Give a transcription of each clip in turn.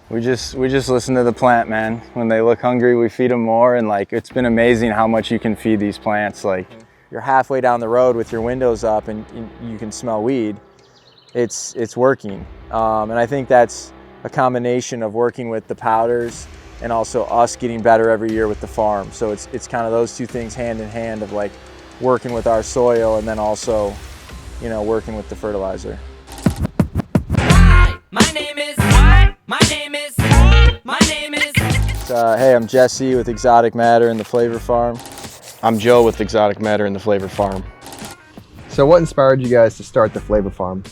We just listen to the plant, man. When they look hungry, we feed them more, and like it's been amazing how much you can feed these plants. Like you're halfway down the road with your windows up, and you can smell weed. It's working, and I think that's a combination of working with the powders and also us getting better every year with the farm. So it's kind of those two things hand in hand of like working with our soil and then also, you know, working with the fertilizer. Hi, my name is. My name is. My name is. Hey, I'm Jesse with Exotic Matter and the Flavor Farm. I'm Joe with Exotic Matter and the Flavor Farm. So what inspired you guys to start the Flavor Farm?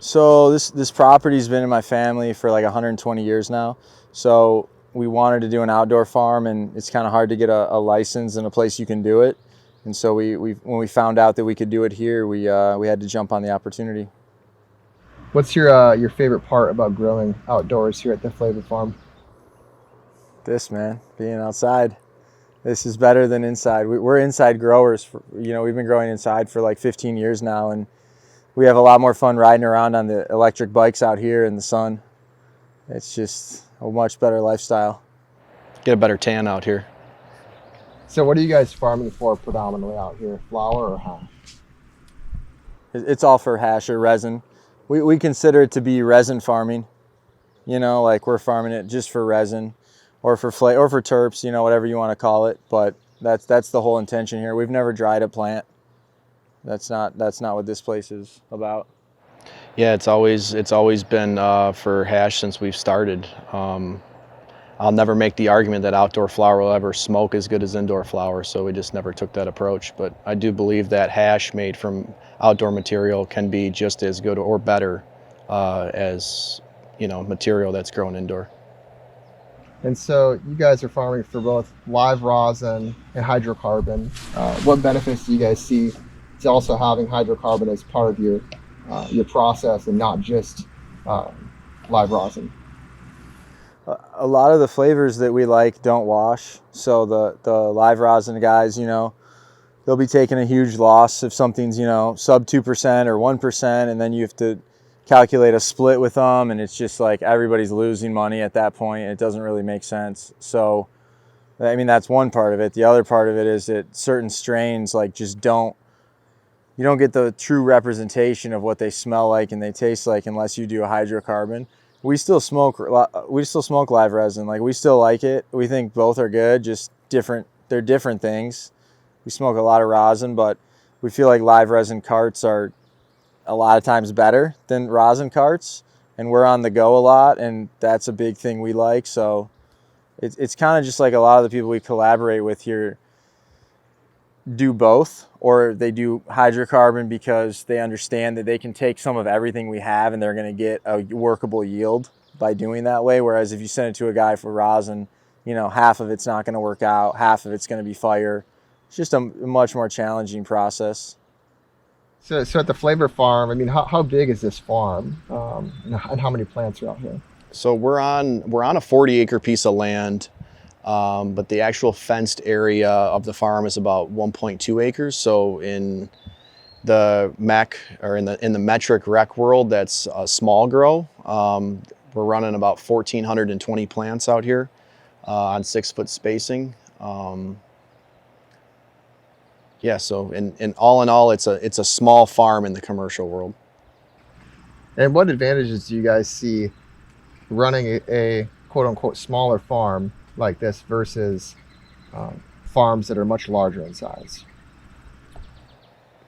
So this property's been in my family for like 120 years now. So we wanted to do an outdoor farm, and it's kind of hard to get a license and a place you can do it. And so when we found out that we could do it here, we had to jump on the opportunity. What's your favorite part about growing outdoors here at the Flavor Farm? This, man, being outside. This is better than inside. We're inside growers. We've been growing inside for like 15 years now, and we have a lot more fun riding around on the electric bikes out here in the sun. It's just a much better lifestyle. Get a better tan out here. So what are you guys farming for predominantly out here? Flower or hash? It's all for hash or resin. We consider it to be resin farming. You know, like we're farming it just for resin or for or for terps, you know, whatever you want to call it. But that's the whole intention here. We've never dried a plant. That's not what this place is about. Yeah, it's always been for hash since we've started. I'll never make the argument that outdoor flower will ever smoke as good as indoor flower, so we just never took that approach. But I do believe that hash made from outdoor material can be just as good or better as, you know, material that's grown indoor. And so you guys are farming for both live rosin and hydrocarbon. What benefits do you guys see to also having hydrocarbon as part of your process and not just live rosin? A lot of the flavors that we like don't wash. So the live rosin guys, you know, they'll be taking a huge loss if something's, you know, sub 2% or 1%, and then you have to calculate a split with them, and it's just like everybody's losing money at that point. It doesn't really make sense. So, I mean, that's one part of it. The other part of it is that certain strains like just you don't get the true representation of what they smell like and they taste like unless you do a hydrocarbon. We still smoke live resin. Like, we still like it. We think both are good, just different. They're different things. We smoke a lot of rosin, but we feel like live resin carts are a lot of times better than rosin carts, and we're on the go a lot, and that's a big thing we like. So it's kind of just like a lot of the people we collaborate with here do both, or they do hydrocarbon because they understand that they can take some of everything we have and they're going to get a workable yield by doing that way. Whereas if you send it to a guy for rosin, you know, half of it's not going to work out, half of it's going to be fire. It's just a much more challenging process. So at the Flavor Farm, I mean, how big is this farm, and how many plants are out here? So we're on a 40-acre piece of land. But the actual fenced area of the farm is about 1.2 acres. So in the in the metric rec world, that's a small grow. We're running about 1,420 plants out here on 6-foot spacing. So in all, it's a small farm in the commercial world. And what advantages do you guys see running a quote unquote smaller farm like this versus farms that are much larger in size?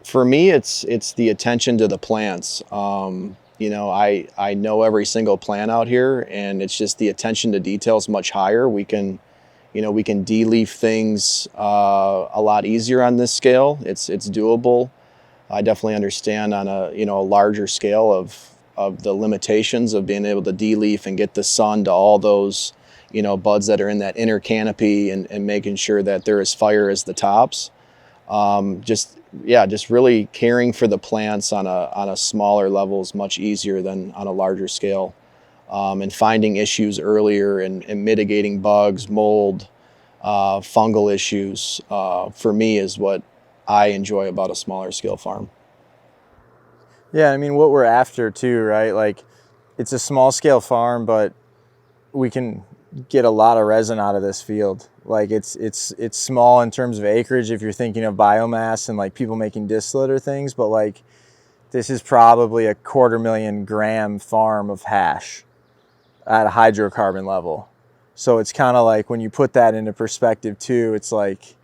For me, it's the attention to the plants. You know, I know every single plant out here, and it's just the attention to detail is much higher. We can de-leaf things a lot easier on this scale. It's doable. I definitely understand on a larger scale of the limitations of being able to de-leaf and get the sun to all those, you know, buds that are in that inner canopy and making sure that they're as fire as the tops. Just really caring for the plants on a smaller level is much easier than on a larger scale. And finding issues earlier and mitigating bugs, mold, fungal issues, for me is what I enjoy about a smaller scale farm. Yeah, I mean, what we're after too, right? Like, it's a small scale farm, but we can get a lot of resin out of this field. Like it's small in terms of acreage if you're thinking of biomass and like people making distillate or things, but like this is probably a 250,000 gram farm of hash at a hydrocarbon level. So it's kind of like when you put that into perspective too, it's like,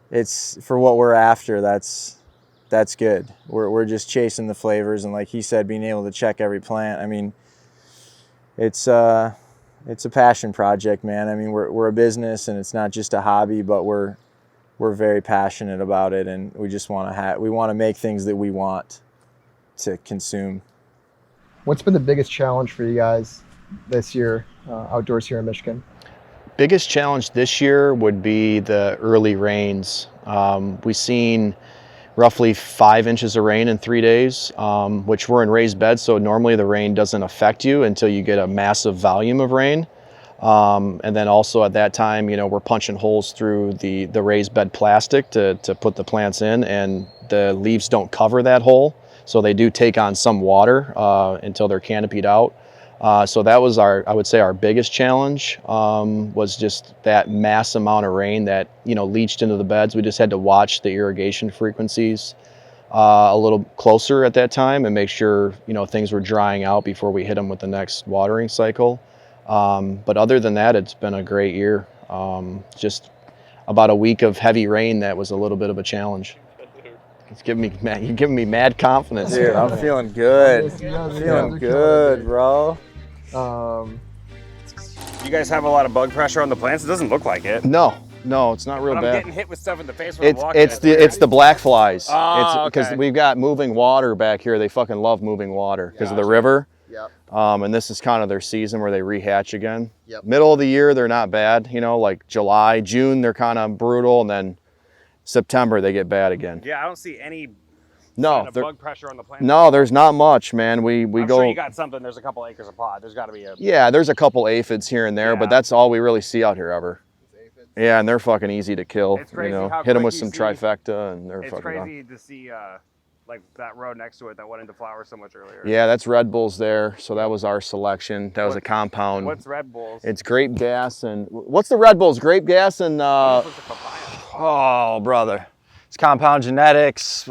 it's for what we're after. That's good. We're just chasing the flavors. And like he said, being able to check every plant. I mean, it's a passion project, man. I mean, we're a business and it's not just a hobby, but we're very passionate about it, and we just want to make things that we want to consume. What's been the biggest challenge for you guys this year outdoors here in Michigan? Biggest challenge this year would be the early rains. We've seen roughly 5 inches of rain in 3 days, which we're in raised beds, so normally the rain doesn't affect you until you get a massive volume of rain. And then also at that time, you know, we're punching holes through the raised bed plastic to put the plants in, and the leaves don't cover that hole. So they do take on some water until they're canopied out. So that was I would say our biggest challenge, was just that mass amount of rain that, you know, leached into the beds. We just had to watch the irrigation frequencies a little closer at that time and make sure, you know, things were drying out before we hit them with the next watering cycle. But other than that, it's been a great year. Just about a week of heavy rain that was a little bit of a challenge. You're giving me mad confidence. Dude, I'm feeling good. Feeling good, bro. You guys have a lot of bug pressure on the plants? It doesn't look like it. No, it's not real But I'm bad. getting hit with stuff in the face when I'm walking. It's the black flies. Oh, Because okay. we've got moving water back here. They fucking love moving water because of the river. Yep. And this is kind of their season where they rehatch again. Yep. Middle of the year, they're not bad. You know, like July, June, they're kind of brutal, and then September they get bad again. Yeah, I don't see any No, kind of bug pressure on the plant. no, there's not much, man. We I'm go. sure you got something. There's a couple acres of pod. There's got to be a. Yeah, there's a couple aphids here and there, Yeah. but that's all we really see out here ever. Yeah, and they're fucking easy to kill. It's crazy you know, how hit them quick with you some see- trifecta, and they're It's fucking gone. crazy to see like that road next to it that went into flower so much earlier. Yeah, that's Red Bulls there. So that was our selection. That was a compound. What's Red Bulls? It's grape gas and what's the Red Bulls? Grape gas and This looks like papaya. Oh, brother. It's compound genetics.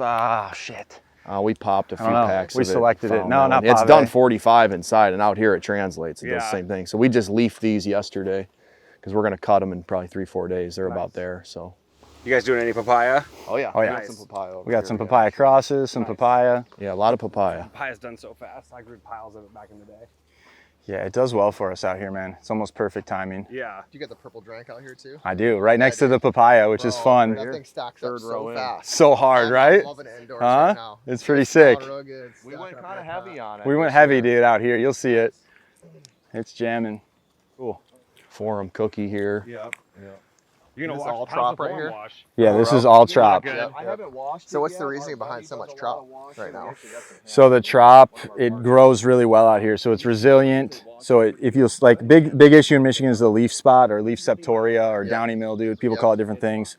Shit. we popped a few I don't know. packs. We of it, selected it. found No, that not one. It's Pave. done 45 inside, and out here it translates. It does the Yeah. same thing. So we just leafed these yesterday because we're gonna cut them in probably 3-4 days. They're about there. So. You guys doing any papaya? Oh yeah. Oh, yeah. We got some papaya. over We got here, some yeah. papaya crosses, some papaya. Yeah, a lot of papaya. Papaya's done so fast. I grew piles of it back in the day. Yeah, it does well for us out here, man. It's almost perfect timing. Yeah. Do you get the purple drank out here too? I do, right next to the papaya, which is fun. That thing stacks up Third so row in. fast. So hard, I'm right? loving it indoors Huh? right now. It's pretty It's not sick. real good. It's We stacking went up kind of real heavy fast. on it. We went heavy, dude, out here. You'll see it. It's jamming. Cool. Forum cookie here. Yep. You're This gonna is wash all how's trop the right form here? wash? Yeah, this is all trop. Good. Yep. I haven't washed So it what's the yet. reasoning Our behind buddy so much does a trop lot of washing. right now? So the trop, it grows really well out here. So it's resilient. So if you like, big issue in Michigan is the leaf spot or leaf septoria or downy mildew. People call it different things.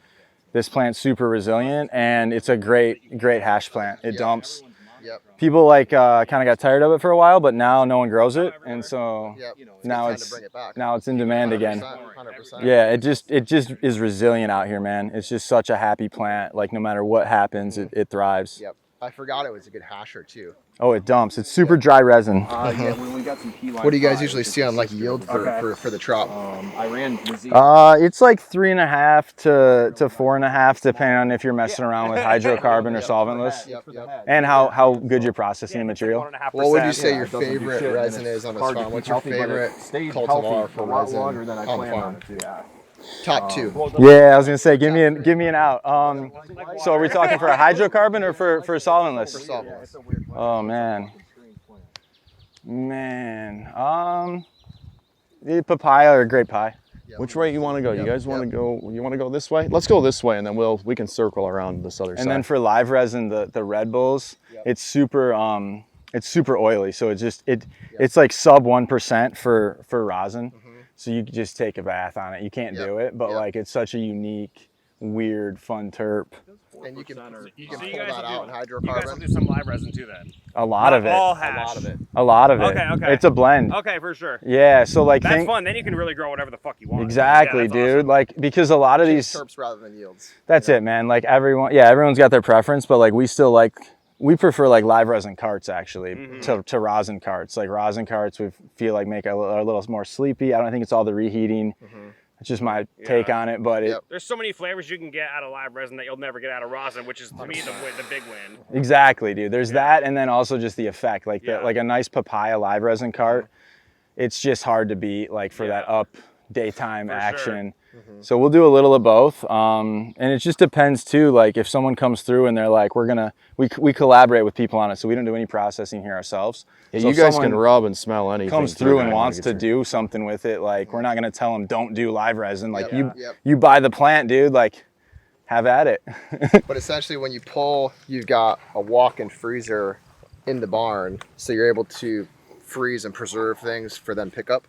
This plant's super resilient, and it's a great hash plant. It dumps. Yep. People like kind of got tired of it for a while, but now no one grows it, and so Yep. now Time it's to bring it back. now it's in demand again. 100%. Yeah, it just is resilient out here, man. It's just such a happy plant. Like no matter what happens, it thrives. Yep. I forgot it was a good hasher too. Oh, it dumps. It's super dry resin. Yeah, when we got some key lime What do you guys fries, usually it's see on like just yield super for the trop? I ran disease. It's like 3.5 to 4.5, depending on if you're messing around with hydrocarbon or solventless, Yep. and how good you're processing the material. 1.5%. What would you say your it doesn't do favorite shit, and resin it's is on this hard to farm? keep What's your healthy, but it favorite stayed cultivar healthy for a lot resin longer than I on the planned on farm? it to, yeah. Top two. Yeah, I was gonna say, give me an out. So are we talking for a hydrocarbon or for solventless? Solventless. Oh man, papaya or grape pie. Which way you want to go? You guys want to go? You want to go this way? Let's go this way, and then we can circle around this other side. And then for live resin, the Red Bulls, it's super oily. So it's like sub 1% for rosin. So you can just take a bath on it. You can't do it, but like it's such a unique weird, fun terp. And you can So pull you that guys out in You guys will hydrocarbon. do some live resin too then. A lot of it. All hash. A lot of it. Okay, okay. It's a blend. Okay, for sure. Yeah, so like That's fun. Then you can really grow whatever the fuck you want. Exactly, Yeah, that's dude. awesome. Like, because a lot of these Terps rather than yields. That's it, man. Like everyone's got their preference, but like we prefer like live resin carts actually to rosin carts. Like rosin carts, we feel like make a little more sleepy. I don't think it's all the reheating. It's just my take on it, but There's so many flavors you can get out of live resin that you'll never get out of rosin, which is to me the big win. exactly, dude. There's that, and then also just the effect, like like a nice papaya live resin cart. It's just hard to beat, like for that up daytime For action. So we'll do a little of both, and it just depends too. Like if someone comes through and they're like, we collaborate with people on it, so we don't do any processing here ourselves. Yeah, So you if guys someone can rub and smell anything. comes through and that. wants to do something with it, like we're not gonna tell them don't do live resin. Like Yep. you buy the plant, dude. Like have at it. But essentially, when you pull, you've got a walk-in freezer in the barn, so you're able to freeze and preserve things for then pickup.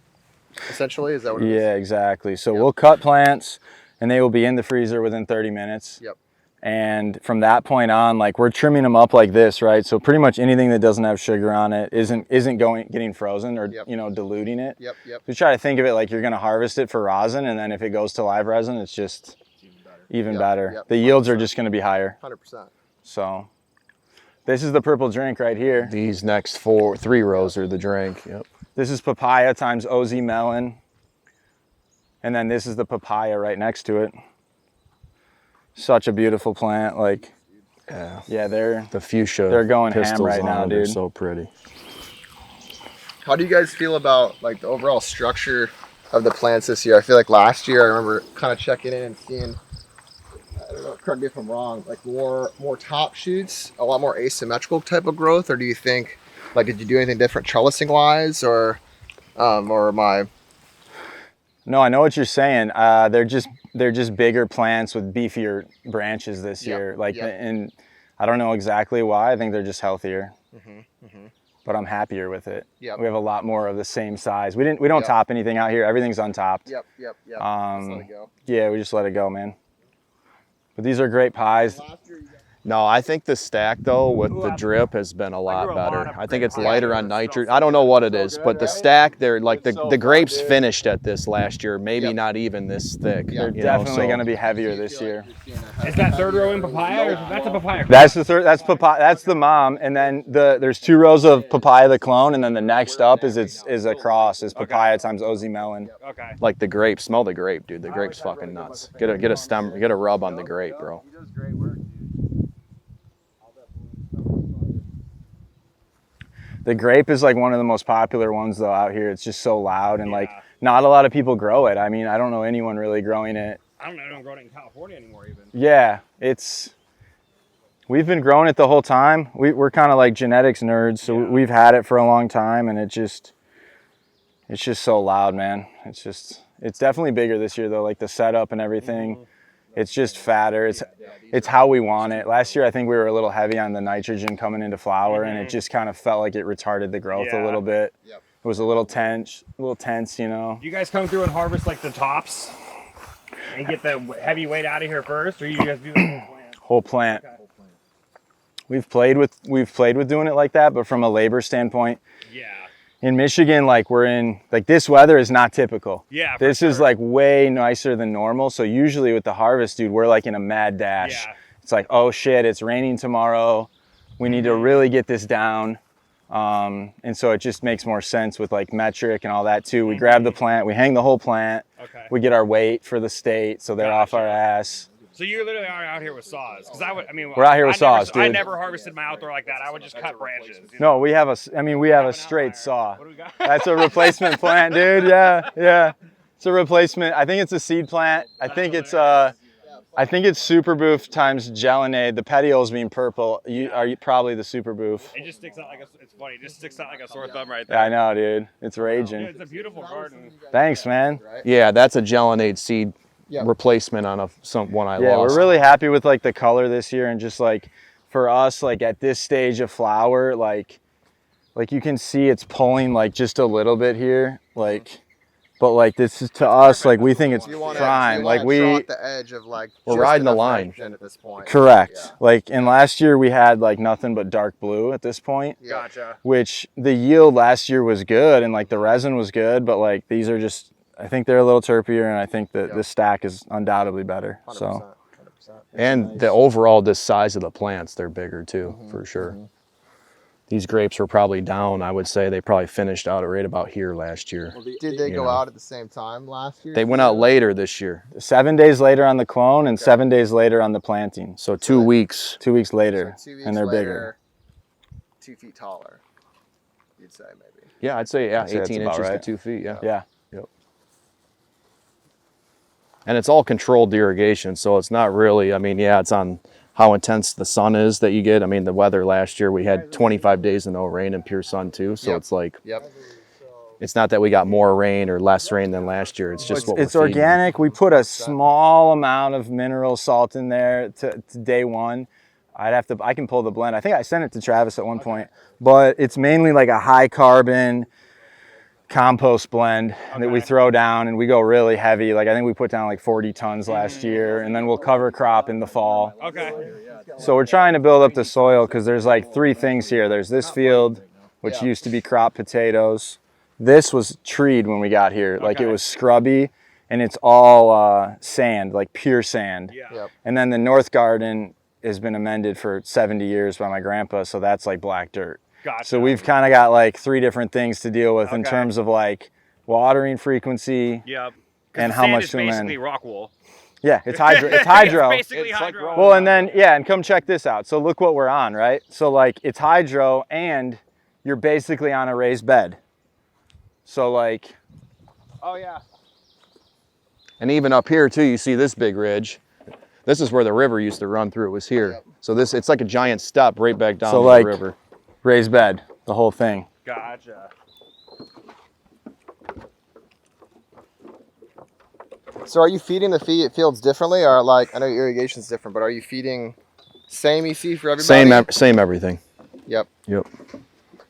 Essentially, is that what it is? Yeah, exactly. So we'll cut plants, and they will be in the freezer within 30 minutes. Yep. And from that point on, like we're trimming them up like this, right? So pretty much anything that doesn't have sugar on it isn't getting frozen or diluting it. Yep. We try to think of it like you're gonna harvest it for rosin, and then if it goes to live resin, it's just even better. Yep. The yields are just gonna be higher. 100%. So this is the purple drink right here. These next 3 rows are the drink. Yep. This is papaya times OZ melon. And then this is the papaya right next to it. Such a beautiful plant. Like, yeah, The fuchsia. they're going ham pistils right on now, it are dude. so pretty. How do you guys feel about like the overall structure of the plants this year? I feel like last year I remember kind of checking in and seeing, I don't know, correct me if I'm wrong, like more top shoots, a lot more asymmetrical type of growth, or do you think, like, did you do anything different trellising wise, or am I? No, I know what you're saying. They're just bigger plants with beefier branches this year. Like, and I don't know exactly why. I think they're just healthier. But I'm happier with it. Yep. We have a lot more of the same size. We don't top anything out here. Everything's untopped. Yep. Just let it go. Yeah, we just let it go, man. But these are great pies. No, I think the stack though with the drip has been a lot better. I think it's lighter on nitrogen. I don't know what it is, but the stack, they're like the grapes finished at this last year, maybe not even this thick. They're definitely going to be heavier this year. Is that third row in papaya, or that's a papaya? That's the third. That's papaya. That's the mom, and then there's 2 rows of papaya the clone, and then the next up is a cross. Is papaya times OZ melon. Okay. Like the grape, smell the grape, dude. The grape's fucking nuts. Get a rub on the grape, bro. The grape is like one of the most popular ones though out here. It's just so loud and like not a lot of people grow it. I mean, I don't know anyone really growing it. I don't know. I don't grow it in California anymore even. Yeah, we've been growing it the whole time. We're kind of like genetics nerds, so we've had it for a long time, and it's just so loud, man. It's definitely bigger this year though, like the setup and everything. It's just fatter. It's how we want it. Last year, I think we were a little heavy on the nitrogen coming into flower, and it just kind of felt like it retarded the growth a little bit. It was a little tense, you know. You guys come through and harvest like the tops and get the heavy weight out of here first, or you guys do the whole plant? Whole plant. We've played with doing it like that, but from a labor standpoint, in Michigan, like we're in, like this weather is not typical. Yeah. This is like way nicer than normal. So usually with the harvest, dude, we're like in a mad dash. Yeah. It's like, oh shit, it's raining tomorrow. We need to really get this down. And so it just makes more sense with like metric and all that too. We grab the plant, we hang the whole plant. Okay. We get our weight for the state, so they're off our ass. So you literally are out here with saws, because we're out here with saws, dude. I never harvested my outdoor like that. I would just cut branches. No, we have a straight saw. What do we got? That's a replacement plant, dude. Yeah. It's a replacement. I think it's a seed plant. I think it's super boof times gelinade. The petioles being purple. You probably the super boof. It just sticks out it's funny. It just sticks out like a sore thumb right there. Yeah, I know, dude. It's raging. Dude, it's a beautiful garden. Thanks, man. Yeah, that's a gelinade seed replacement on one I lost. Yeah, we're really happy with like the color this year, and just like for us, like at this stage of flower, like you can see it's pulling like just a little bit here, like but like this is to us, like we think it's You want prime. Like draw we at the edge of like We're just riding the enough line. nitrogen at this point. correct. Yeah. Like, and last year we had like nothing but dark blue at this point, Yeah. Gotcha. which the yield last year was good and like the resin was good, but like these are just, I think they're a little terpier, and I think that this stack is undoubtedly better. 100%, So 100%. And the overall, the size of the plants, they're bigger too, for sure. These grapes were probably down. I would say they probably finished out right about here last year. Did they You go know. out at the same time last year? They went out later this year, 7 days later on the clone and 7 days later on the planting. so 2 weeks. 2 weeks later, So 2 weeks and they're later, bigger. 2 feet taller. You'd say maybe. Yeah, I'd say I'd say that's 18 about inches right. to 2 feet. Yeah. Yeah. And it's all controlled irrigation, so it's not really, I mean, yeah, it's on how intense the sun is that you get. I mean, the weather last year, we had 25 days of no rain and pure sun too, so Yep. it's like, Yep. it's not that we got more rain or less rain than last year, it's just what It's we're feeding. organic. We put a small amount of mineral salt in there to day one. I can pull the blend. I think I sent it to Travis at one point, but it's mainly like a high carbon compost blend that we throw down, and we go really heavy. Like I think we put down like 40 tons last year, and then we'll cover crop in the fall. Okay. So we're trying to build up the soil because there's like 3 things here. There's this field, which used to be crop potatoes. This was treed when we got here. Like it was scrubby, and it's all sand, like pure sand. Yeah. Yep. And then the north garden has been amended for 70 years by my grandpa, so that's like black dirt. Gotcha. So we've kind of got like 3 different things to deal with in Okay. terms of like watering frequency. Yep. And the how sand much is to amend. basically rock wool. Yeah, it's hydro. It's hydro. It's basically It's like hydro. raw. Well, and then, yeah, and come check this out. So look what we're on, right? So like it's hydro and you're basically on a raised bed. So like, Oh yeah. And even up here too, you see this big ridge. This is where the river used to run through, it was here. Yep. So this, it's like a giant step right back down So to like- the river. raised bed, the whole thing. Gotcha. So are you feeding the fields differently, or like I know irrigation's different, but are you feeding same EC for everybody? Same everything. Yep. Yep.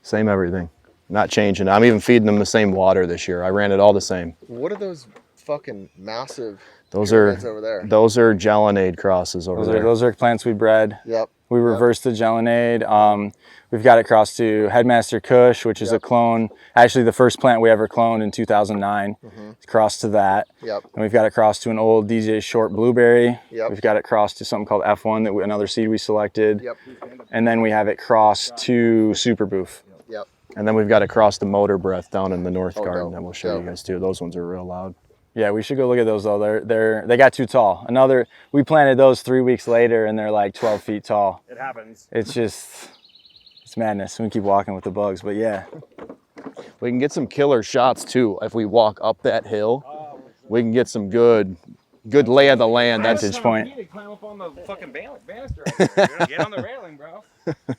Same everything. Not changing. I'm even feeding them the same water this year. I ran it all the same. What are those fucking massive Those pyramids are over there? Gelinade crosses over there. Those are plants we bred. Yep. We reversed the Gelinade. We've got it crossed to Headmaster Kush, which is a clone. Actually, the first plant we ever cloned in 2009. It's crossed to that. Yep. And we've got it crossed to an old DJ Short Blueberry. Yep. We've got it crossed to something called F1, another seed we selected. Yep. And then we have it crossed to Super Boof. Yep. And then we've got across the Motor Breath down in the north Oh, garden dope. that we'll show Dope. you guys too. Those ones are real loud. Yeah, we should go look at those though. They got too tall. We planted those 3 weeks later and they're like 12 feet tall. It happens. It's madness. We keep walking with the bugs, but yeah. We can get some killer shots too. If we walk up that hill, we can get some good lay of the land. That's Vantage point. Climb up on the fucking banister. Get on the railing, bro.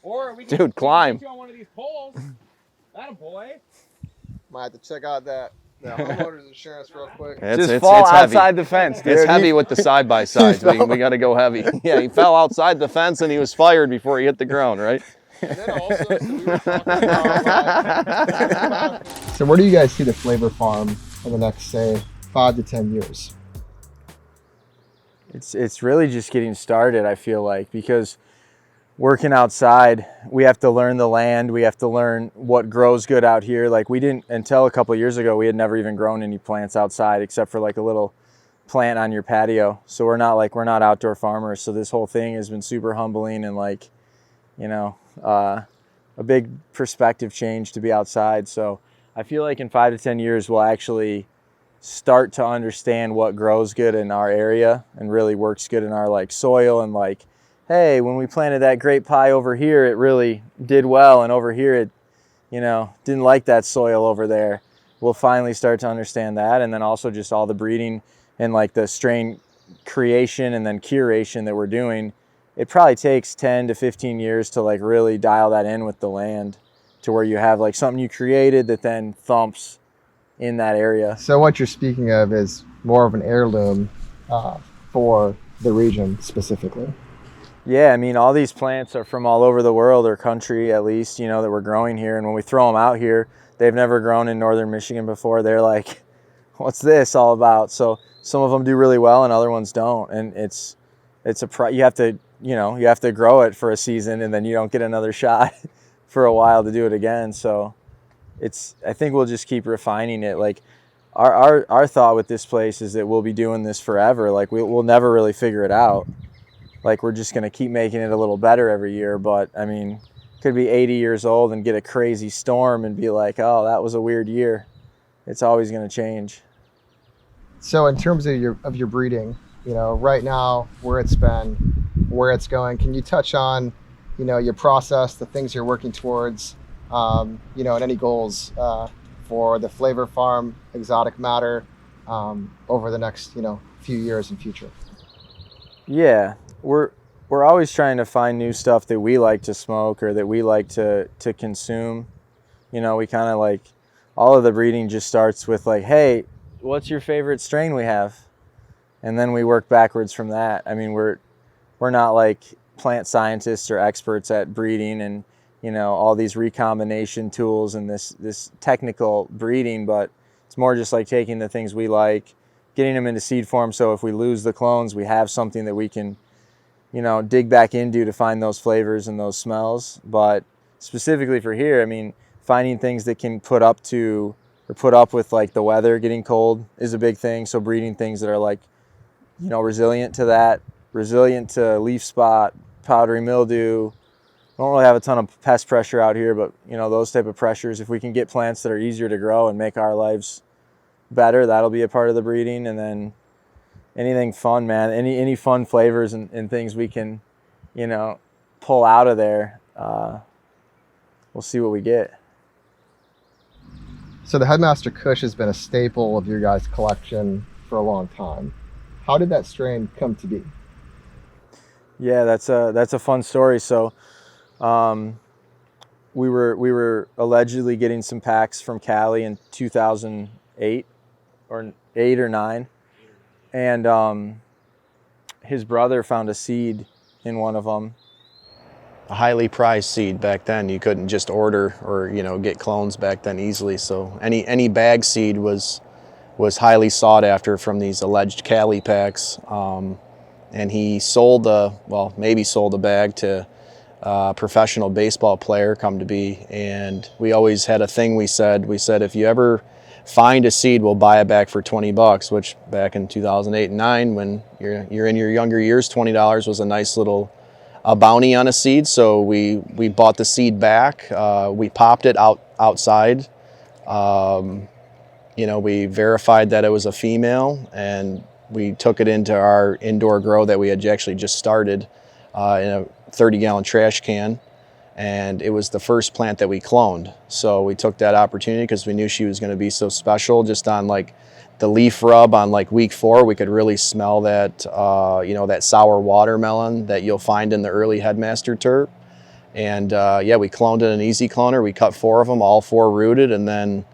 Or we can Dude, climb. get you on one of these poles. That boy. Might have to check out that homeowner's insurance real quick. Just fall outside the fence, dude. It's heavy with the side by sides. We got to go heavy. Yeah, he fell outside the fence and he was fired before he hit the ground, right? And then also, so we were talking about, so where do you guys see the flavor farm in the next, say, 5 to 10 years? It's really just getting started, I feel like, because working outside, we have to learn the land. We have to learn what grows good out here. Like we didn't, until a couple of years ago, we had never even grown any plants outside except for like a little plant on your patio. So we're not outdoor farmers. So this whole thing has been super humbling and like, you know, a big perspective change to be outside. So I feel like in 5 to 10 years, we'll actually start to understand what grows good in our area and really works good in our like soil, and like, hey, when we planted that grape pie over here, it really did well, and over here it, you know, didn't like that soil over there. We'll finally start to understand that, and then also just all the breeding and like the strain creation and then curation that we're doing. It probably takes 10 to 15 years to like really dial that in with the land to where you have like something you created that then thumps in that area. So what you're speaking of is more of an heirloom for the region specifically. Yeah, I mean, all these plants are from all over the world, or country at least, you know, that we're growing here. And when we throw them out here, they've never grown in northern Michigan before. They're like what's this all about? So some of them do really well and other ones don't. And you have to, you have to grow it for a season and then you don't get another shot for a while to do it again. So I think we'll just keep refining it. Like our thought with this place is that we'll be doing this forever. Like we'll never really figure it out. Like we're just going to keep making it a little better every year. But I mean, could be 80 years old and get a crazy storm and be like, oh, that was a weird year. It's always going to change. So in terms of your breeding, right now where it's been, where it's going, can you touch on, your process, the things you're working towards, and any goals for the Flavor Farm exotic matter over the next, few years and future? Yeah, we're always trying to find new stuff that we like to smoke or that we like to consume. We kind of like, all of the breeding just starts with like, hey, what's your favorite strain we have? And then we work backwards from that. I mean, we're not like plant scientists or experts at breeding and, all these recombination tools and this technical breeding, but it's more just like taking the things we like, getting them into seed form. So if we lose the clones, we have something that we can, dig back into to find those flavors and those smells. But specifically for here, I mean, finding things that can put up with like the weather getting cold is a big thing. So breeding things that are like, resilient to that, resilient to leaf spot, powdery mildew. Don't really have a ton of pest pressure out here, but those type of pressures, if we can get plants that are easier to grow and make our lives better, that'll be a part of the breeding. And then anything fun, man, any fun flavors and things we can, pull out of there, we'll see what we get. So the Headmaster Kush has been a staple of your guys' collection for a long time. How did that strain come to be? Yeah, that's a fun story. So we were allegedly getting some packs from Cali in 2008 or 8 or 9, and his brother found a seed in one of them. A highly prized seed back then. You couldn't just order or get clones back then easily. So any bag seed was highly sought after from these alleged Cali packs. And he maybe sold a bag to a professional baseball player, come to be. And we always had a thing we said if you ever find a seed, we'll buy it back for $20, which back in 2008 and 9, when you're in your younger years, $20 was a nice little bounty on a seed. So we bought the seed back. We popped it outside. We verified that it was a female, and we took it into our indoor grow that we had actually just started in a 30-gallon trash can, and it was the first plant that we cloned. So we took that opportunity because we knew she was going to be so special. Just on like the leaf rub on like week 4, we could really smell that, that sour watermelon that you'll find in the early Headmaster terp. And we cloned it in an easy cloner. We cut 4 of them, all 4 rooted, and then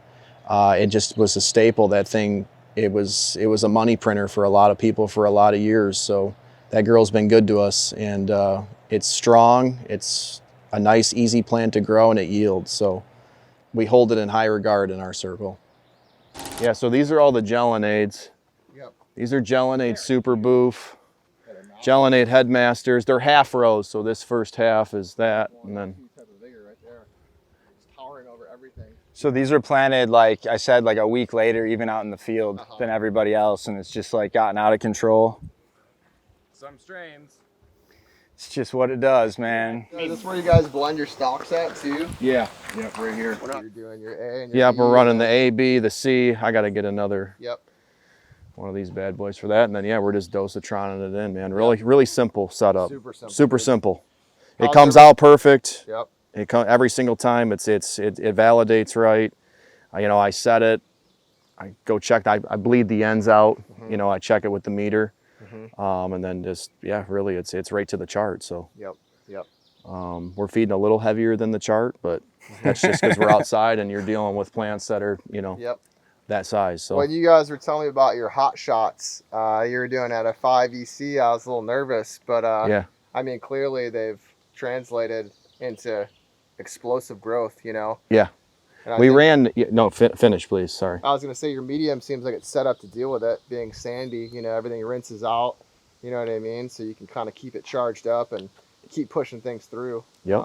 it just was a staple. That thing, it was a money printer for a lot of people for a lot of years. So that girl's been good to us, and it's strong. It's a nice, easy plant to grow, and it yields. So we hold it in high regard in our circle. Yeah, so these are all the Gelinades. Yep. These are Gelinade Super Boof, Gelinade Headmasters. They're half rows, so this first half is that, and then. So these are planted, like I said, like a week later, even out in the field than everybody else, and it's just like gotten out of control. Some strains. It's just what it does, man. Is this where you guys blend your stocks at too? Yeah. Yep, right here. You're doing your A and your Yep, E, we're running the A, B, the C. I got to get another Yep. one of these bad boys for that, and then we're just dosatroning it in, man. Really simple setup. Super simple. Super simple. It How's comes every- out perfect. Yep. It every single time. It validates right. I set it. I go check. I bleed the ends out. I check it with the meter, and then just really, it's right to the chart. So Yep. we're feeding a little heavier than the chart, but that's just because we're outside and you're dealing with plants that are Yep. that size. So When you guys were telling me about your hot shots, you were doing at a 5 EC, I was a little nervous, but yeah. I mean, clearly they've translated into explosive growth, Yeah. And I We think- ran, no, finish please, sorry. I was going to say your medium seems like it's set up to deal with it being sandy. You know, everything rinses out. You know what I mean? So you can kind of keep it charged up and keep pushing things through. Yep.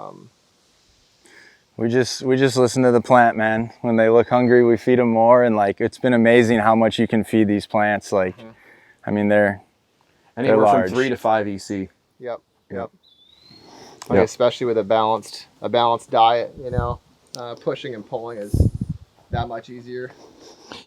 We just listen to the plant, man. When they look hungry, we feed them more, and like it's been amazing how much you can feed these plants. Like, I mean, they're Anywhere large. from 3 to 5 EC. Yep. Yep. Like, Yep. especially with a balanced diet, you know, pushing and pulling is that much easier.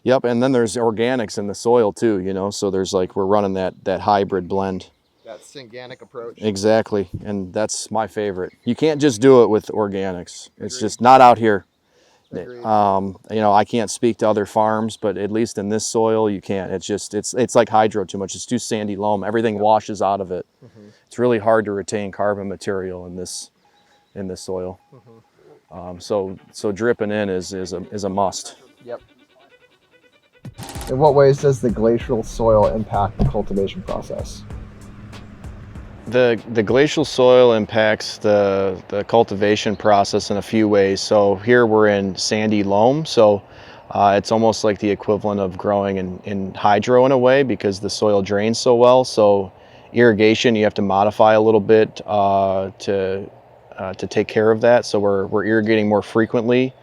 Yep, and then there's organics in the soil too, you know, so there's like, we're running that hybrid blend. That Synganic approach. Exactly, and that's my favorite. You can't just do it with organics. It's Agreed. just not out here. Agreed. You know, I can't speak to other farms, but at least in this soil, you can't. It's just, it's like hydro too much. It's too sandy loam. Everything washes out of it. It's really hard to retain carbon material in this soil. So dripping in is a must. Yep. In what ways does the glacial soil impact the cultivation process? The glacial soil impacts the cultivation process in a few ways. So here we're in sandy loam, so it's almost like the equivalent of growing in hydro in a way, because the soil drains so well. So irrigation, you have to modify a little bit to take care of that. So we're irrigating more frequently,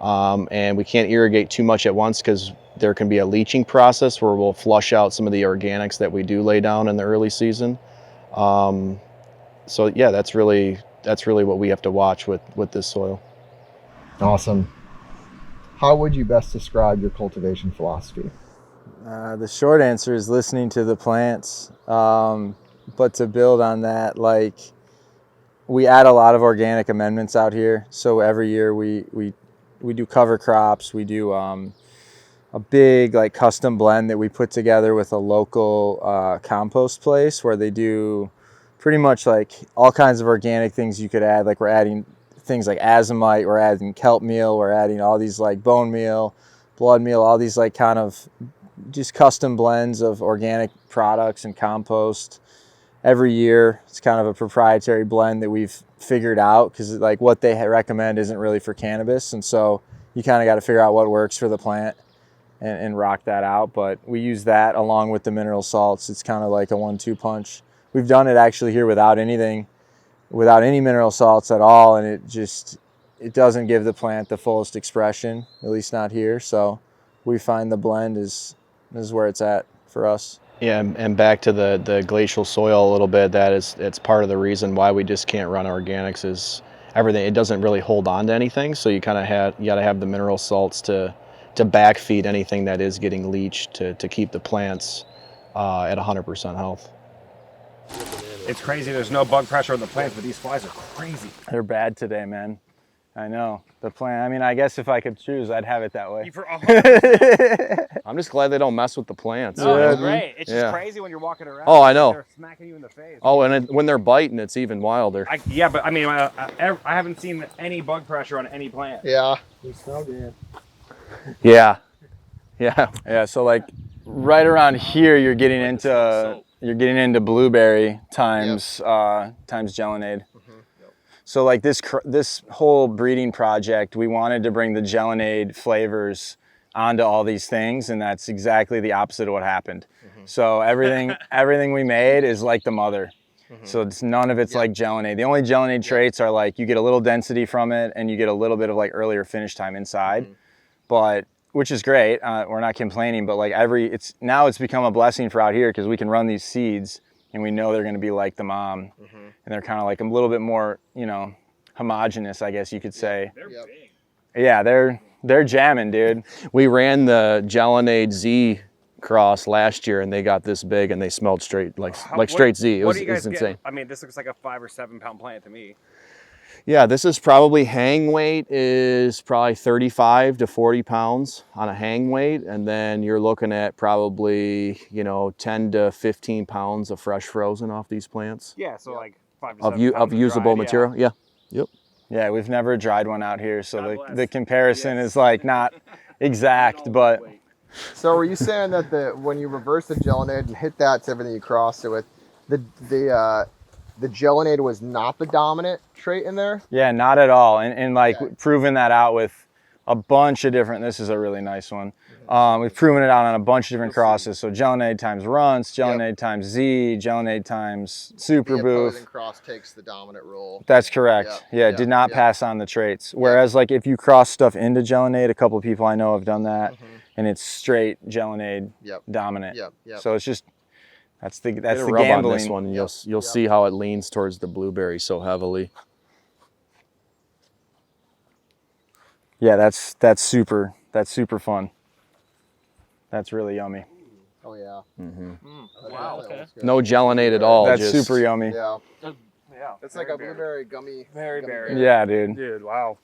and we can't irrigate too much at once because there can be a leaching process where we'll flush out some of the organics that we do lay down in the early season. So yeah, that's really what we have to watch with this soil. Awesome. How would you best describe your cultivation philosophy? The short answer is listening to the plants. But to build on that, like we add a lot of organic amendments out here. So every year we do cover crops. We do a big like custom blend that we put together with a local compost place where they do pretty much like all kinds of organic things you could add. Like we're adding things like azomite, we're adding kelp meal, we're adding all these like bone meal, blood meal, all these like kind of just custom blends of organic products and compost every year. It's kind of a proprietary blend that we've figured out because like what they recommend isn't really for cannabis, and so you kind of got to figure out what works for the plant and rock that out. But we use that along with the mineral salts. It's kind of like a 1-2 punch. We've done it actually here without any mineral salts at all, and it doesn't give the plant the fullest expression, at least not here. So we find the blend is where it's at for us. Yeah, and back to the glacial soil a little bit, it's part of the reason why we just can't run organics is everything. It doesn't really hold on to anything, so you got to have the mineral salts to backfeed anything that is getting leached to keep the plants at 100% health. It's crazy. There's no bug pressure on the plants, but these flies are crazy. They're bad today, man. I know. The plant, I mean, I guess if I could choose, I'd have it that way. I'm just glad they don't mess with the plants. No, Yeah. it's great. It's just Yeah. crazy when you're walking around. Oh, I know. They're smacking you in the face. Oh, and when they're biting, it's even wilder. Yeah, but I mean, I haven't seen any bug pressure on any plant. Yeah. They smell good. Yeah. Yeah. Yeah, so like right around here, you're getting into blueberry times Gelonade. So like this whole breeding project, we wanted to bring the Gelonade flavors onto all these things, and that's exactly the opposite of what happened. So everything we made is like the mother. So none of it's like Gelonade. The only Gelonade traits are like you get a little density from it, and you get a little bit of like earlier finish time inside, but which is great. We're not complaining, but like it's become a blessing for out here because we can run these seeds and we know they're going to be like the mom, and they're kind of like a little bit more, homogenous, I guess you could say. They're big. Yeah, they're jamming, dude. We ran the Gelonade Z cross last year, and they got this big, and they smelled straight straight Z. It What was, do you it guys was insane. get? I mean, this looks like a 5 or 7 pound plant to me. Yeah, this is probably hang weight is probably 35 to 40 pounds on a hang weight, and then you're looking at probably 10 to 15 pounds of fresh frozen off these plants. Yeah, so like 5 to 7 pounds Of usable dried, material. Yeah. Yep. Yeah, we've never dried one out here, so God bless. the comparison is like not exact, but So are you saying that when you reverse the Gelonade and hit that to everything you crossed it with, the Gelonade was not the dominant trait in there? yeah, not at all. And like proving that out with a bunch of different. This is a really nice one. We've proven it out on a bunch of different crosses. So gelonade times runts, gelonade times Z, gelonade times super The booth. opposing cross takes the dominant role. That's correct. Yeah, did not pass on the traits. Whereas like if you cross stuff into gelonade, a couple of people I know have done that, and it's straight gelonade dominant. So it's just that's the rub gambling. on this one, and you'll see how it leans towards the blueberry so heavily. Yeah, that's super fun. That's really yummy. Oh yeah. Wow. Okay. No gelonade at all. That's just super yummy. Yeah. Yeah. It's like a blueberry gummy. Very gummy berry. bear. Yeah, dude. Dude, wow.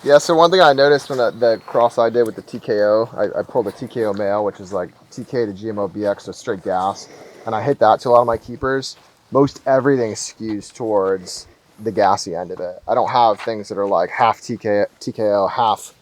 Yeah, so one thing I noticed when the cross I did with the TKO, I pulled a TKO male, which is like TK to GMO BX, so straight gas, and I hit that to a lot of my keepers. Most everything skews towards the gassy end of it. I don't have things that are like half TKO, half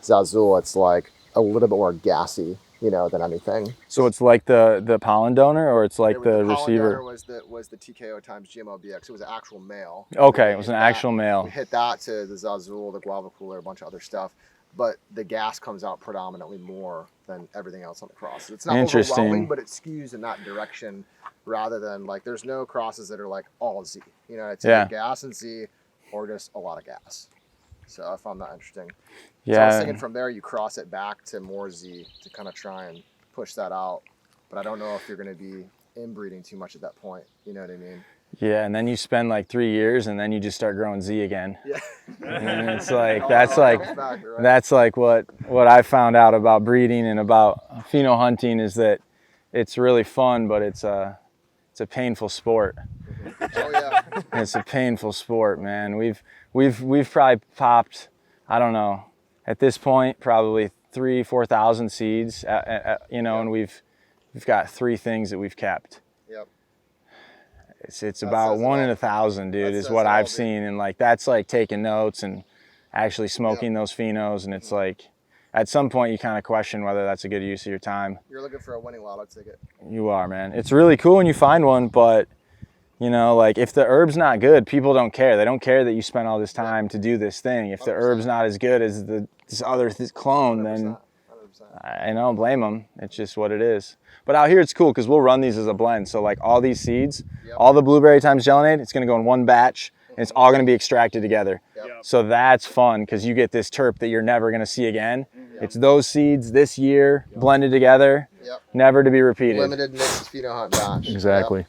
Zazul. It's like a little bit more gassy, than anything. So it's like the pollen donor, or it's like the pollen receiver? donor was the TKO times GMO BX. It was an actual male. Okay, it was an actual male. We hit that to the Zazul, the Guava Cooler, a bunch of other stuff. But the gas comes out predominantly more than everything else on the cross. It's not overwhelming, but it skews in that direction rather than like there's no crosses that are like all Z. It's either gas and Z or just a lot of gas. So I found that interesting. So I was thinking from there you cross it back to more Z to kind of try and push that out. But I don't know if you're going to be inbreeding too much at that point. You know what I mean? Yeah, and then you spend like 3 years, and then you just start growing Z again. Yeah. And it's like that's like what I found out about breeding and about pheno hunting is that it's really fun, but it's a painful sport. Oh yeah. It's a painful sport, man. We've probably popped, I don't know, at this point probably 3,000-4,000 seeds, and we've got 3 things that we've kept. Yep. It's about 1 in 1,000, dude, is what I've seen, and like that's like taking notes and actually smoking those phenos, and it's like at some point you kind of question whether that's a good use of your time. You're looking for a winning lotto ticket. You are, man. It's really cool when you find one, but like if the herb's not good, people don't care. They don't care that you spent all this time to do this thing. If the herb's not as good as this other clone, 100%, then 100%. I don't blame them. It's just what it is. But out here it's cool because we'll run these as a blend. So like all these seeds, all the blueberry times gelonade, it's going to go in one batch, and it's all going to be extracted together. So that's fun because you get this terp that you're never going to see again. It's those seeds this year blended together, never to be repeated. Limited mixed pheno hunt batch. Exactly.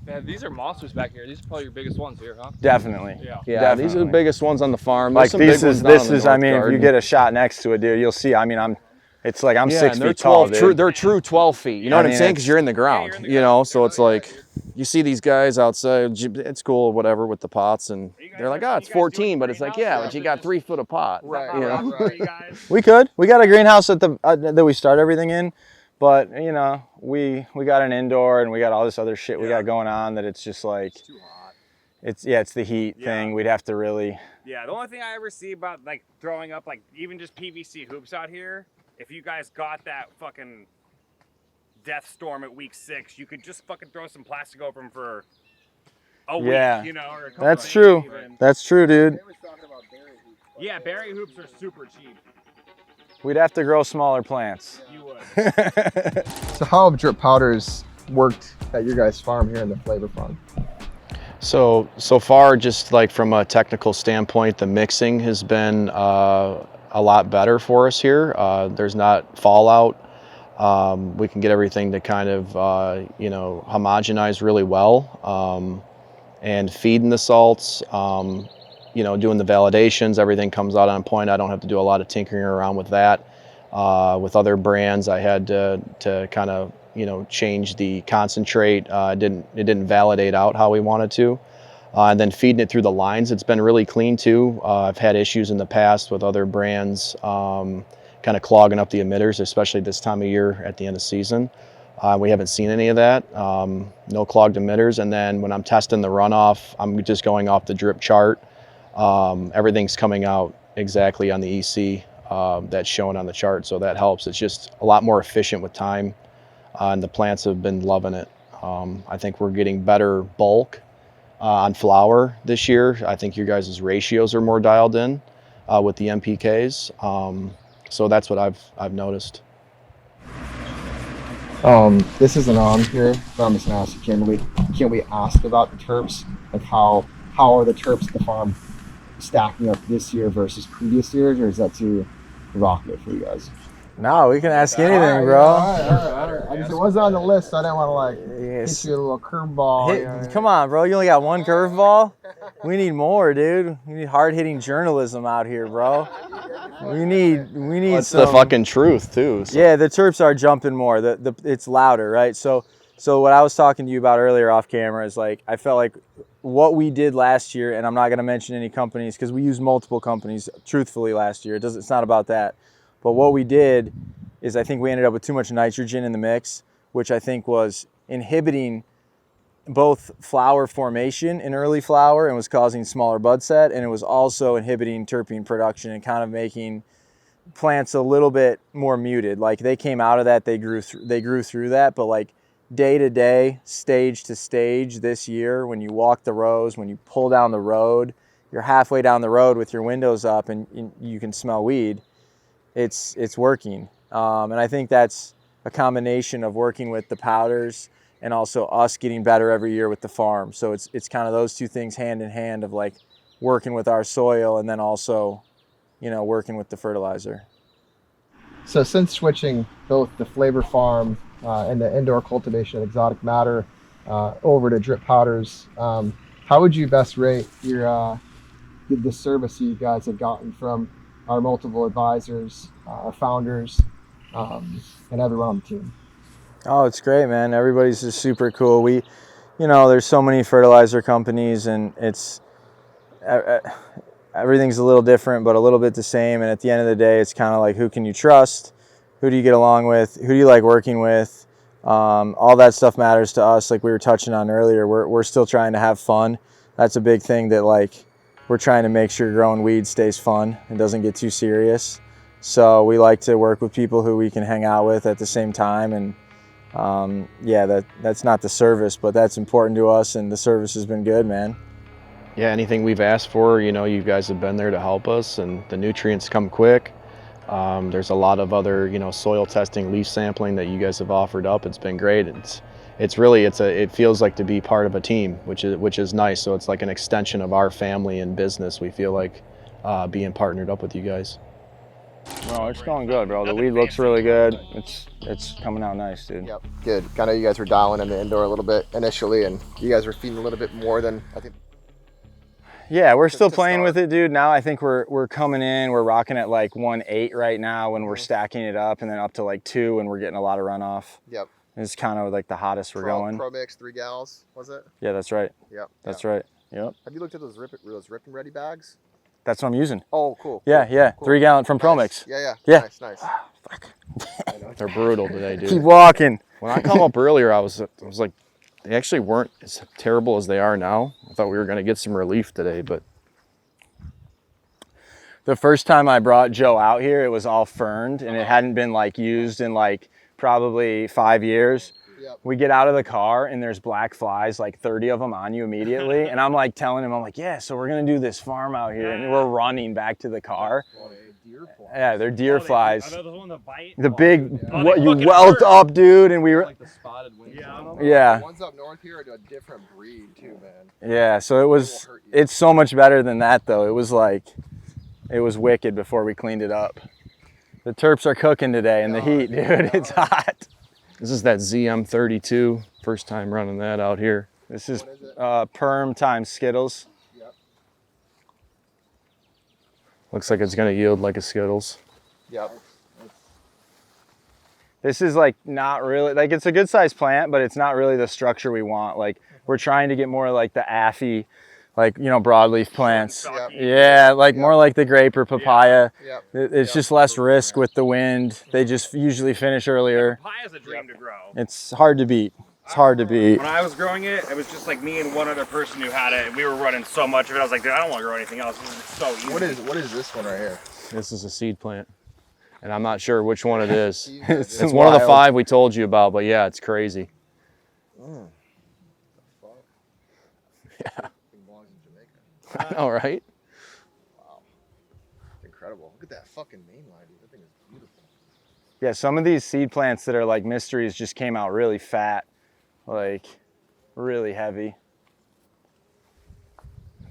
Man, these are monsters back here. These are probably your biggest ones here, huh? Definitely. Yeah, Definitely. these are the biggest ones on the farm. Like this is I mean, if garden. you get a shot next to it, dude, you'll see. I mean, it's like I'm 6 they're feet tall, 12, dude. they're true 12 feet. You know what I'm saying? Because you're in the ground, so it's like you see these guys outside. It's cool, whatever, with the pots, and they're like, it's 14, but it's like, but you got 3 foot of pot. Right. We got a greenhouse at that we start everything in, but we got an indoor and we got all this other shit we got going on that it's just like It's too hot. it's the heat thing. We'd have to really. Yeah, the only thing I ever see about like throwing up like even just PVC hoops out here, if you guys got that fucking death storm at week 6, you could just fucking throw some plastic over them for a week, or a couple That's days true. even. That's true, dude. Yeah, berry hoops are super cheap. We'd have to grow smaller plants. You would. So how have drip powders worked at your guys' farm here in the Flavor Fund? So far, just like from a technical standpoint, the mixing has been a lot better for us here. There's not fallout. We can get everything to kind of, homogenize really well. And feeding the salts, doing the validations, everything comes out on point. I don't have to do a lot of tinkering around with that. With other brands, I had to kind of, change the concentrate. It didn't validate out how we wanted to. And then feeding it through the lines, it's been really clean too. I've had issues in the past with other brands kind of clogging up the emitters, especially this time of year at the end of season. We haven't seen any of that, no clogged emitters. And then when I'm testing the runoff, I'm just going off the drip chart. Everything's coming out exactly on the EC that's shown on the chart, so that helps. It's just a lot more efficient with time, and the plants have been loving it. I think we're getting better bulk on flower this year. I think your guys' ratios are more dialed in. with the MPKs. So that's what I've noticed. This isn't on here, but I'm just gonna ask you, can we ask about the terps? Like how are the terps at the farm stacking up this year versus previous years, or is that too provocative for you guys? No, we can ask anything, All bro. right. It wasn't on the list, so I didn't want to like Yes. hit you a little curveball. Come on, bro. You only got one curveball? We need more, dude. We need hard-hitting journalism out here, bro. We need That's some... the fucking truth too. So. Yeah, the terps are jumping more. It's louder, right? So what I was talking to you about earlier off camera is like I felt like what we did last year, and I'm not going to mention any companies because we used multiple companies truthfully last year. It's not about that. But what we did is I think we ended up with too much nitrogen in the mix, which I think was inhibiting both flower formation in early flower and was causing smaller bud set, and it was also inhibiting terpene production and kind of making plants a little bit more muted. Like they came out of that, they grew through that, but like day to day, stage to stage this year, when you walk the rows, when you pull down the road, you're halfway down the road with your windows up and you can smell weed. It's working. And I think that's a combination of working with the powders and also us getting better every year with the farm. So it's kind of those two things hand in hand of like working with our soil and then also, working with the fertilizer. So since switching both the flavor farm and the indoor cultivation of exotic matter over to drip powders, how would you best rate the service you guys have gotten from our multiple advisors, our founders, and everyone on the team? Oh, it's great, man. Everybody's just super cool. There's so many fertilizer companies and it's everything's a little different, but a little bit the same. And at the end of the day, it's kind of like, who can you trust? Who do you get along with? Who do you like working with? All that stuff matters to us. Like we were touching on earlier, we're still trying to have fun. That's a big thing that like, we're trying to make sure growing weed stays fun and doesn't get too serious. So we like to work with people who we can hang out with at the same time. And that's not the service, but that's important to us. And the service has been good, man. Yeah, anything we've asked for, you guys have been there to help us, and the nutrients come quick. There's a lot of other, soil testing, leaf sampling that you guys have offered up. It's been great. It feels like to be part of a team, which is nice. So it's like an extension of our family and business. We feel like being partnered up with you guys. Well, it's going good, bro. The weed looks really good. It's coming out nice, dude. Yep, good. I know you guys were dialing in the indoor a little bit initially, and you guys were feeding a little bit more than I think. Yeah, we're still playing with it, dude. Now I think we're coming in. We're rocking at like 1.8 right now when we're stacking it up, and then up to like 2 when we're getting a lot of runoff. Yep. It's kind of like the hottest we're going. Pro Mix 3 gallons, was it? Yeah, that's right. Yep. That's right. Yep. Have you looked at those rip and ready bags? That's what I'm using. Oh, cool. Yeah, cool, yeah. cool. 3 gallon from ProMix. Yeah. Nice. Fuck. They're brutal today, dude. Keep walking. When I come up earlier, I was like, they actually weren't as terrible as they are now. I thought we were going to get some relief today, but. The first time I brought Joe out here, it was all ferned and it hadn't been like used in like probably 5 years. Yep. We get out of the car and there's black flies, like 30 of them on you immediately. And I'm like telling him, yeah, so we're going to do this farm out here. And we're running back to the car. Yeah, they're deer flies. Are they the one that bite? The big, Oh, what they you fucking welt hurt. up, dude. And we were, Like the spotted wings. yeah. The ones up north here are a different breed too, man. Yeah, so it's so much better than that though. It was wicked before we cleaned it up. The terps are cooking today in the heat, dude. It's hot. This is that ZM32. First time running that out here. This is Perm times Skittles. Yep. Looks like it's going to yield like a Skittles. Yep. This is like not really, like it's a good sized plant, but it's not really the structure we want. Like we're trying to get more like the affy, like, broadleaf plants. Yep. Yeah, like more like the grape or papaya. Yep. It's just less risk with the wind. They just usually finish earlier. Papaya's a dream to grow. It's hard to beat. It's hard to beat. When I was growing it, it was just like me and one other person who had it, and we were running so much of it. I was like, dude, I don't want to grow anything else. This is so easy. What is this one right here? This is a seed plant. And I'm not sure which one it is. It's It's one of the wild. 5 we told you about, but yeah, it's crazy. Yeah. I know, right? that fucking main line, dude. That thing is beautiful. Yeah, some of these seed plants that are like mysteries just came out really fat, like really heavy.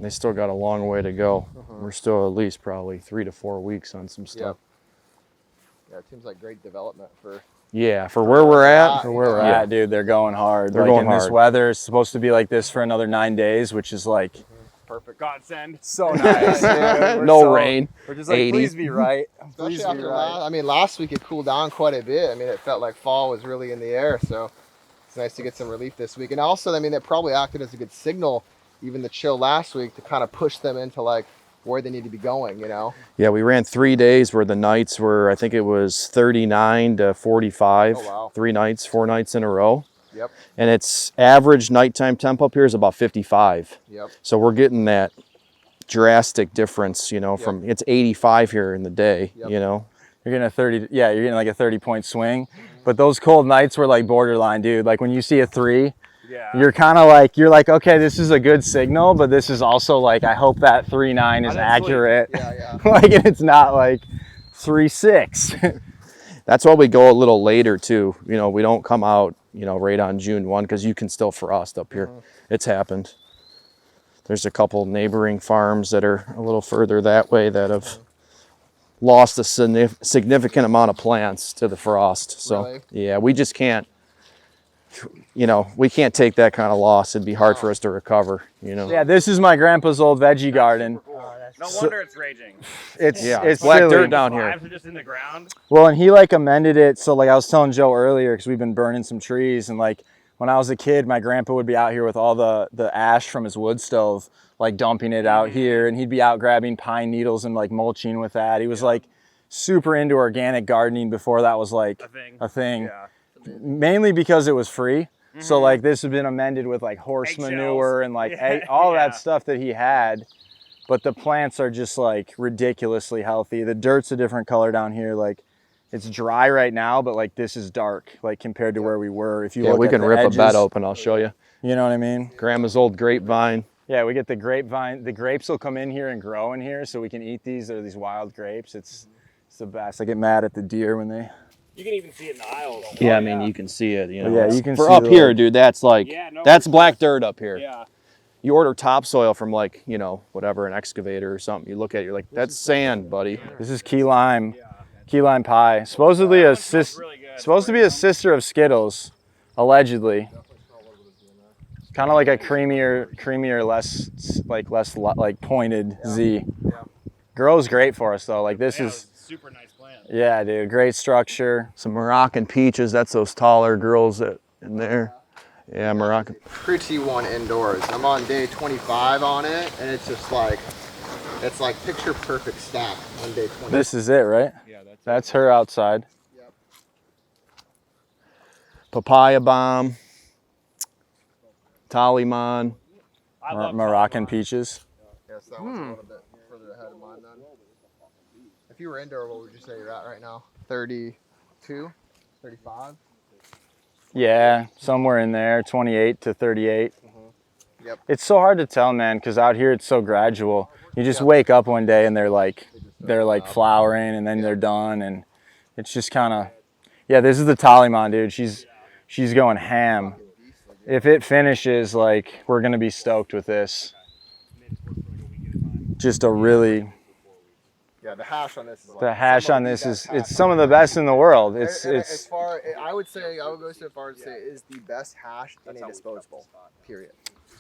They still got a long way to go. We're still at least probably 3 to 4 weeks on some stuff. Yeah, it seems like great development for. Yeah, for where we're at. For where we're at, dude, they're going hard. They're like going in this hard. weather, it's supposed to be like this for another 9 days, which is like Perfect. Godsend. so nice. Dude. We're No so- rain. We're just like, 80. please be right. Especially Please be after right. last week it cooled down quite a bit. I mean, it felt like fall was really in the air, so it's nice to get some relief this week. And also, I mean, it probably acted as a good signal, even the chill last week, to kind of push them into like where they need to be going, you know? Yeah, we ran 3 days where the nights were, I think it was 39 to 45. Oh, wow. 3 nights, 4 nights in a row. Yep. And its average nighttime temp up here is about 55. Yep. So we're getting that drastic difference, you know, from it's 85 here in the day, Yep. you know. You're getting a 30, yeah, you're getting like a 30-point swing. But those cold nights were like borderline, dude. Like when you see a 3, Yeah. you're kind of like, you're like, okay, this is a good signal, but this is also like, I hope that 3.9 is accurate. Yeah. Like, and it's not like 3.6. That's why we go a little later too. You know, we don't come out, you know, right on June 1 because you can still frost up here. It's happened. There's a couple neighboring farms that are a little further that way that have lost a significant amount of plants to the frost. So Really? yeah, we just can't, you know, we can't take that kind of loss. It'd be hard for us to recover, you know. Yeah, this is my grandpa's old veggie garden. No wonder it's raging. It's Yeah, it's black silly. dirt down here. Lives are just in the ground. Well, and he like amended it. So like I was telling Joe earlier, because we've been burning some trees, and like when I was a kid, my grandpa would be out here with all the ash from his wood stove, like dumping it out here, and he'd be out grabbing pine needles and like mulching with that. He was like super into organic gardening before that was like a thing. Yeah. Mainly because it was free. So like this has been amended with like horse Eggshells. manure and like Yeah, all yeah. that stuff that he had. But the plants are just like ridiculously healthy. The dirt's a different color down here. Like it's dry right now, but like this is dark, like compared to where we were. If you Yeah, look we at can the rip edges, a bed open. I'll show you. You know what I mean? Grandma's old grapevine. Yeah, we get the grapevine. The grapes will come in here and grow in here, so we can eat these. They're these wild grapes. It's the best. I get mad at the deer when they. You can even see it in the aisles. Yeah, I mean, you can see it, you know. Yeah, you can for see up the, here, like- dude, that's like, Yeah, no, that's for black dirt up here. Yeah. You order topsoil from like, you know, whatever, an excavator or something. You look at it, you're like, that's sand, buddy. This is key lime pie. Supposedly a really good. supposed to be a sister of Skittles, allegedly. Kind of like a creamier, less pointed Z. Grows great for us though. Like this Yeah, is, super nice plant. yeah, dude, great structure. Some Moroccan peaches, that's those taller girls that in there. Yeah, Moroccan. Pre-T1 indoors. I'm on day 25 on it, and it's just like, it's like picture perfect stack on day 20. This is it, right? Yeah, That's her outside. Papaya bomb. Taliman. I love Moroccan peaches. Yes, that one's a little bit further ahead of mine then. If you were indoor, what would you say you're at right now? 32? 35? Yeah, somewhere in there, 28 to 38. Yep. It's so hard to tell, man, because out here it's so gradual. You just wake up one day and they're like flowering, and then they're done, and it's just kind of, yeah. This is the Taliman, dude. She's going ham. If it finishes, like, we're gonna be stoked with this. Just a really, Yeah, the hash on this is like the hash some on of this the is, best it's hash. some of the best in the world. As It's far, I would go so far as to say it is the best hash in a disposable. Period.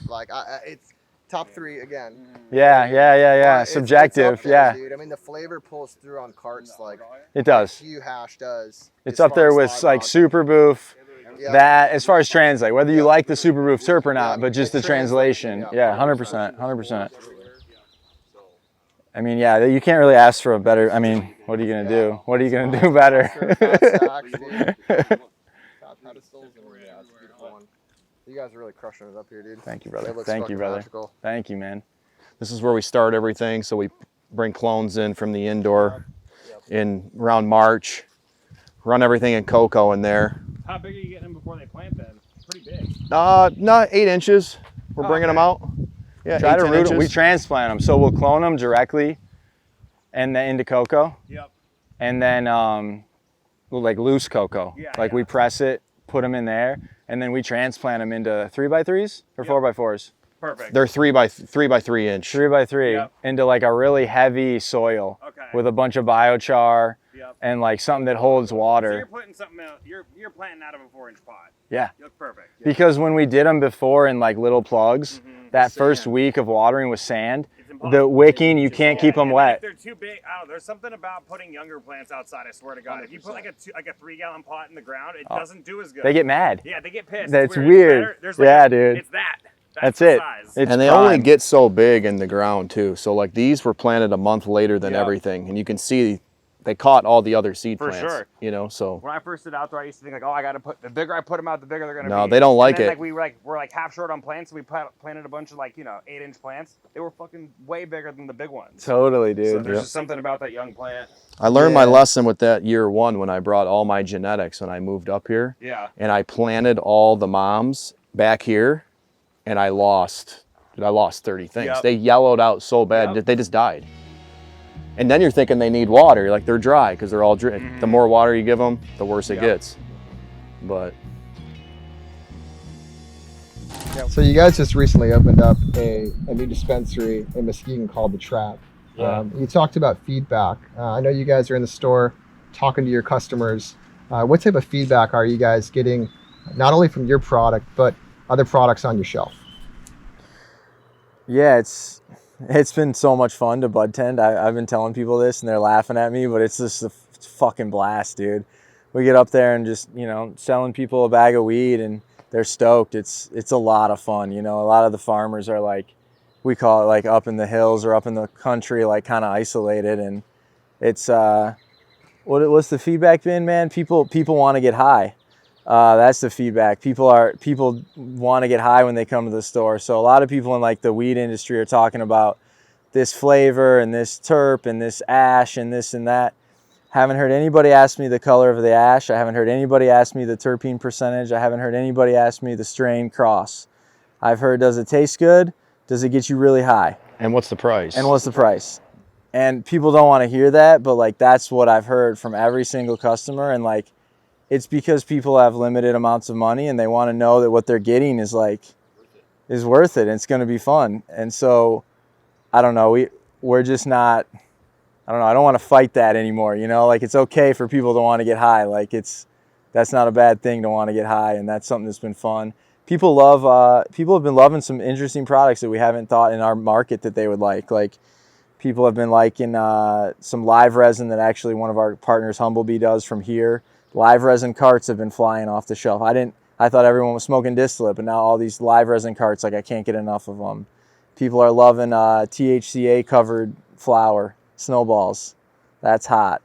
Like it's top 3 again. yeah. But Subjective, it's up there, yeah. dude. I mean, the flavor pulls through on carts like It does. few hash does. It's as up far there as with live like rosin. Super Boof. Yeah. That, as far as translate, whether you like the Super Boof terp or not, Yeah, but just the it's translation, translation. yeah. Yeah, 100%. I mean, yeah, you can't really ask for a better, I mean, what are you going to do? What are you going to do better? You guys are really crushing it up here, dude. Thank you, It brother. looks Thank you, fucking brother. magical. Thank you, man. This is where we start everything. So we bring clones in from the indoor in around March. Run everything in cocoa in there. How big are you getting them before they plant then? Pretty big. Not 8 inches. We're bringing them out. Yeah, Try 8, to 10 root them. We inches. transplant them. So we'll clone them directly and the indica cocoa, Yep. and then like loose cocoa. Yeah, like yeah. we press it, put them in there, and then we transplant them into 3x3s or 4x4s. Perfect. They're 3 by 3 inch. 3x3 Yep. into like a really heavy soil Okay. with a bunch of biochar Yep. and like something that holds So water. you're putting something out. You're planting out of a 4-inch pot. Yeah. You look perfect. Yeah. Because when we did them before in like little plugs, that first Sand. week of watering with sand, It's impossible. the wicking, you can't keep them and wet. If they're too big, I don't know. There's something about putting younger plants outside. I swear to God, if you put like a 3-gallon pot in the ground, it doesn't do as good. They get mad. Yeah, they get pissed. That's It's weird. It's there's Yeah, dude. It's that. That's the it. Size. It's And they only prime. get so big in the ground too. So like these were planted a month later than Yeah. everything, and you can see they caught all the other seed For plants. sure. You know, so When I first did outdoor, I used to think like, oh, I gotta put the bigger I put them out, the bigger they're gonna be. No, they don't like and then, it. Like we're like half short on plants, so we planted a bunch of 8-inch plants. They were fucking way bigger than the big ones. Totally, So dude. there's just something about that young plant. I learned my Yeah. lesson with that year one when I brought all my genetics when I moved up here, Yeah. and I planted all the moms back here, and I lost 30 things. Yep. They yellowed out so bad Yep. they just died. And then you're thinking they need water, like they're dry because they're all dry. The more water you give them, the worse it Yep. gets. But So you guys just recently opened up a new dispensary in Muskegon called The Trap. Yeah. You talked about feedback. I know you guys are in the store talking to your customers. What type of feedback are you guys getting, not only from your product, but other products on your shelf? Yeah, it's been so much fun to bud tend. I've been telling people this and they're laughing at me, but it's just a fucking blast, dude. We get up there and just, selling people a bag of weed and they're stoked. It's a lot of fun. A lot of the farmers are like, we call it like up in the hills or up in the country, like kind of isolated. And it's, what's the feedback been, man? People want to get high. That's the feedback. People want to get high when they come to the store. So a lot of people in like the weed industry are talking about this flavor and this terp and this ash and this and that. Haven't heard anybody ask me the color of the ash. I haven't heard anybody ask me the terpene percentage. I haven't heard anybody ask me the strain cross. I've heard, does it taste good? Does it get you really high? and what's the price? And what's the price? And people don't want to hear that, but like that's what I've heard from every single customer. And like, it's because people have limited amounts of money and they want to know that what they're getting is worth it and it's going to be fun. And so, I don't know, we're just not, I don't know, I don't want to fight that anymore, like it's okay for people to want to get high. Like that's not a bad thing to want to get high, and that's something that's been fun. People have been loving some interesting products that we haven't thought in our market that they would like. Like people have been liking some live resin that actually one of our partners, Humblebee, does from here. Live resin carts have been flying off the shelf. I thought everyone was smoking distillate, but now all these live resin carts, like I can't get enough of them. People are loving THCA covered flower, snowballs. That's hot.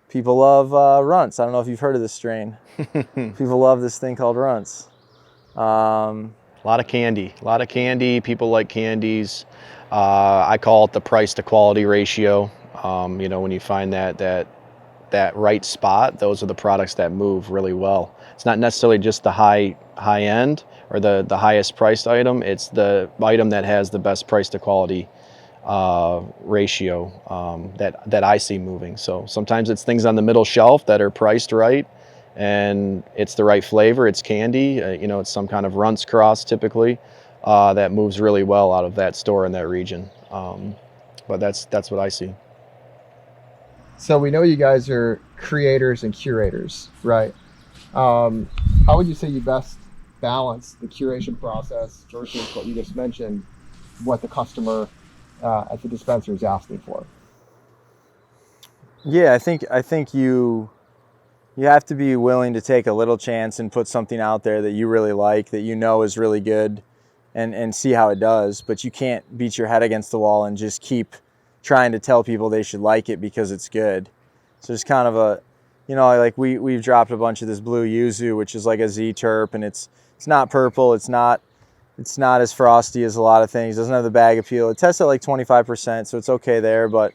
People love runts. I don't know if you've heard of this strain. People love this thing called runts. A lot of candy. People like candies. I call it the price to quality ratio. When you find that right spot, those are the products that move really well. It's not necessarily just the high end or the highest priced item. It's the item that has the best price to quality ratio that I see moving. So sometimes it's things on the middle shelf that are priced right, and it's the right flavor. It's candy. It's some kind of runts cross typically that moves really well out of that store in that region. But that's what I see. So we know you guys are creators and curators, right? How would you say you best balance the curation process versus what you just mentioned, what the customer at the dispensary is asking for? Yeah, I think you have to be willing to take a little chance and put something out there that you really like, that is really good, and see how it does. But you can't beat your head against the wall and just keep trying to tell people they should like it because it's good. So it's kind of a, like we've dropped a bunch of this blue yuzu, which is like a Z terp, and it's not purple, it's not as frosty as a lot of things. It doesn't have the bag appeal. It tests at like 25%, so it's okay there. But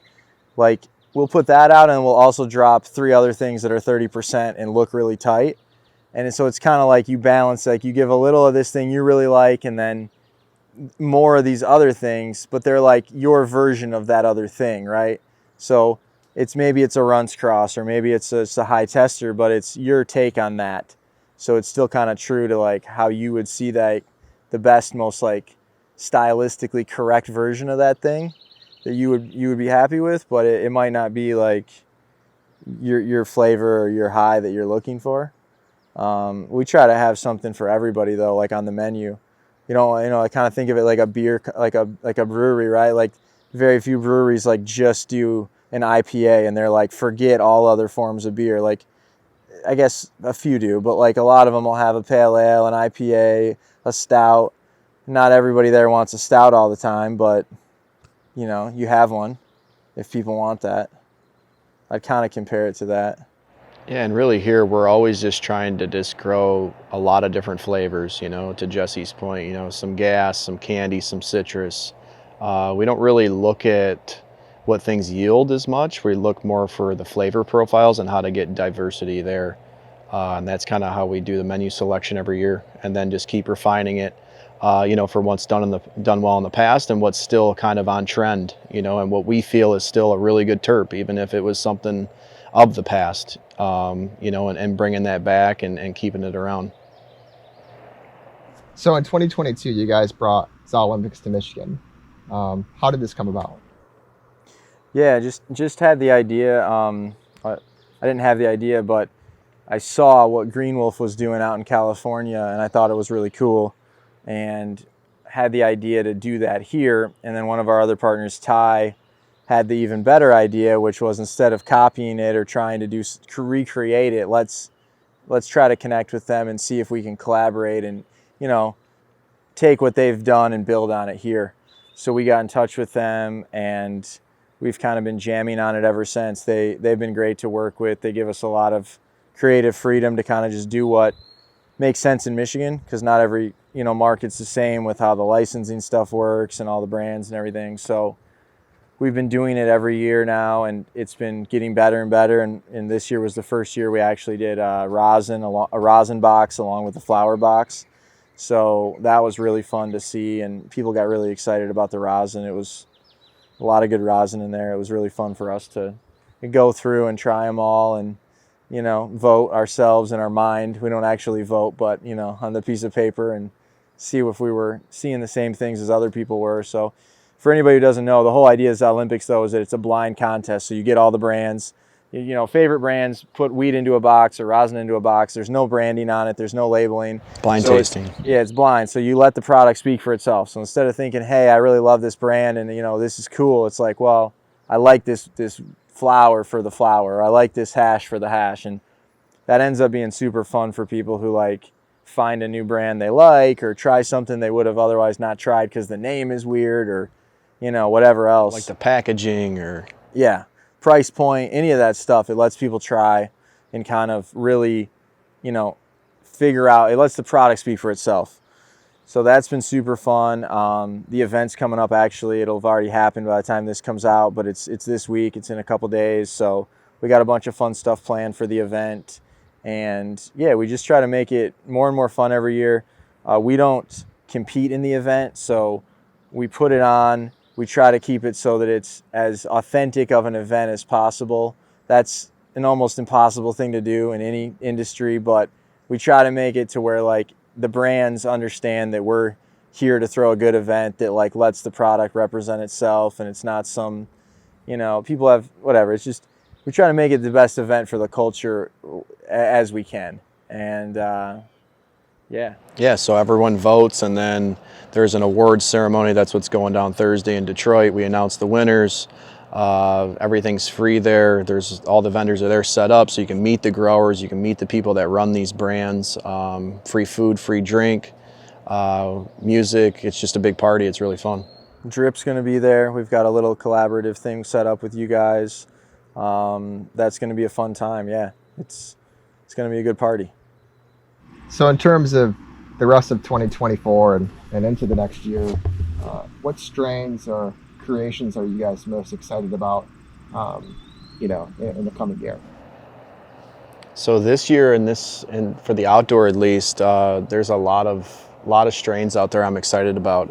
like we'll put that out, and we'll also drop 3 other things that are 30% and look really tight. And so it's kind of like you balance, like you give a little of this thing you really like, and then more of these other things, but they're like your version of that other thing, right? So maybe it's a runts cross, or maybe it's a high tester, but it's your take on that. So it's still kind of true to like how you would see that, the best, most like stylistically correct version of that thing that you would be happy with, but it might not be like your flavor or your high that you're looking for. We try to have something for everybody though, like on the menu. I kind of think of it like a beer, like a brewery, right? Like very few breweries like just do an IPA and they're like, forget all other forms of beer. Like, I guess a few do, but like a lot of them will have a pale ale, an IPA, a stout. Not everybody there wants a stout all the time, but you have one if people want that. I'd kind of compare it to that. Yeah, and really here we're always just trying to just grow a lot of different flavors, to Jesse's point, some gas, some candy, some citrus. We don't really look at what things yield as much. We look more for the flavor profiles and how to get diversity there. And that's kind of how we do the menu selection every year, and then just keep refining it, for what's done well in the past and what's still kind of on trend, and what we feel is still a really good terp, even if it was something of the past, and bringing that back and keeping it around. So in 2022, you guys brought Olympics to Michigan. How did this come about? Yeah, just had the idea. I didn't have the idea, but I saw what Green Wolf was doing out in California, and I thought it was really cool, and had the idea to do that here. And then one of our other partners, Ty, had the even better idea, which was instead of copying it or trying to recreate it, let's try to connect with them and see if we can collaborate and take what they've done and build on it here. So we got in touch with them, and we've kind of been jamming on it ever since. They've been great to work with. They give us a lot of creative freedom to kind of just do what makes sense in Michigan, because not every market's the same with how the licensing stuff works and all the brands and everything. So we've been doing it every year now, and it's been getting better and better. And this year was the first year we actually did a rosin box along with the flower box. So that was really fun to see, and people got really excited about the rosin. It was a lot of good rosin in there. It was really fun for us to go through and try them all and, vote ourselves in our mind. We don't actually vote, but, on the piece of paper, and see if we were seeing the same things as other people were. So for anybody who doesn't know, the whole idea of the Olympics, though, is that it's a blind contest. So you get all the brands, favorite brands, put weed into a box or rosin into a box. There's no branding on it. There's no labeling. Blind tasting. It's blind. So you let the product speak for itself. So instead of thinking, hey, I really love this brand and, this is cool, it's like, well, I like this flower for the flower, or I like this hash for the hash. And that ends up being super fun for people who like find a new brand they like, or try something they would have otherwise not tried because the name is weird, or, whatever else. Like the packaging, or... Yeah. Price point, any of that stuff. It lets people try and kind of really, figure out. It lets the product speak for itself. So that's been super fun. The event's coming up, actually. It'll have already happened by the time this comes out, but it's this week. It's in a couple days. So we got a bunch of fun stuff planned for the event. And yeah, we just try to make it more and more fun every year. We don't compete in the event, so we put it on. We try to keep it so that it's as authentic of an event as possible. That's an almost impossible thing to do in any industry, but we try to make it to where like the brands understand that we're here to throw a good event that like lets the product represent itself, and it's not some, people have whatever. It's just, we try to make it the best event for the culture as we can. And yeah, so everyone votes, and then there's an awards ceremony. That's what's going down Thursday in Detroit. We announce the winners. Everything's free there. There's all the vendors are there set up, so you can meet the growers, you can meet the people that run these brands. Free food, free drink, music. It's just a big party. It's really fun. Drip's going to be there. We've got a little collaborative thing set up with you guys. That's going to be a fun time. Yeah, it's going to be a good party. So in terms of the rest of 2024 and into the next year, what strains or creations are you guys most excited about, in the coming year? So this year, and for the outdoor at least, there's a lot of strains out there I'm excited about.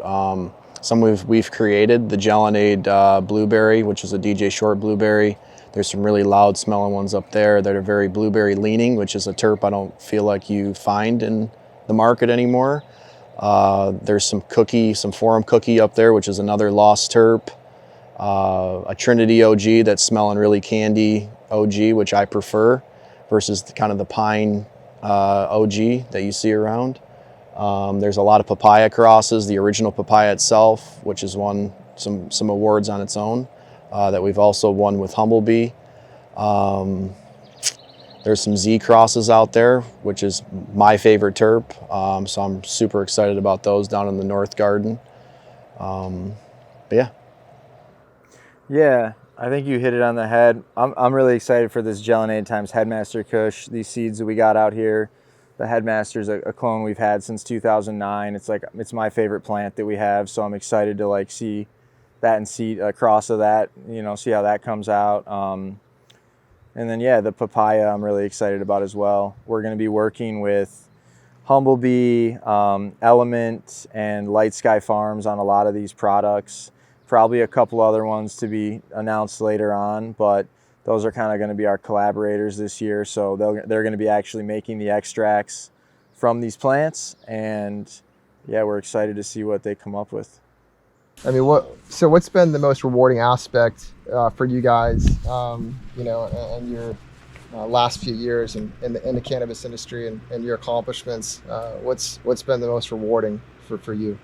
some we've created. The Gelinade blueberry, which is a DJ Short blueberry. There's some really loud smelling ones up there that are very blueberry leaning, which is a terp I don't feel like you find in the market anymore. There's some Forum Cookie up there, which is another lost terp. A Trinity OG that's smelling really candy OG, which I prefer, versus kind of the pine OG that you see around. There's a lot of papaya crosses, the original papaya itself, which has won some awards on its own, that we've also won with Humblebee. There's some Z crosses out there, which is my favorite terp, so I'm super excited about those down in the North Garden. But yeah. Yeah, I think you hit it on the head. I'm really excited for this Gelinade times Headmaster Kush. These seeds that we got out here, the Headmaster's a clone we've had since 2009. It's my favorite plant that we have, so I'm excited to like see that and see a cross of that, see how that comes out. And then yeah, the papaya I'm really excited about as well. We're going to be working with Humblebee, Element, and Light Sky Farms on a lot of these products. Probably a couple other ones to be announced later on, but those are kind of going to be our collaborators this year. So they're going to be actually making the extracts from these plants, and yeah, we're excited to see what they come up with. I mean, what's been the most rewarding aspect for you guys, in your last few years in the cannabis industry and your accomplishments? What's been the most rewarding for you?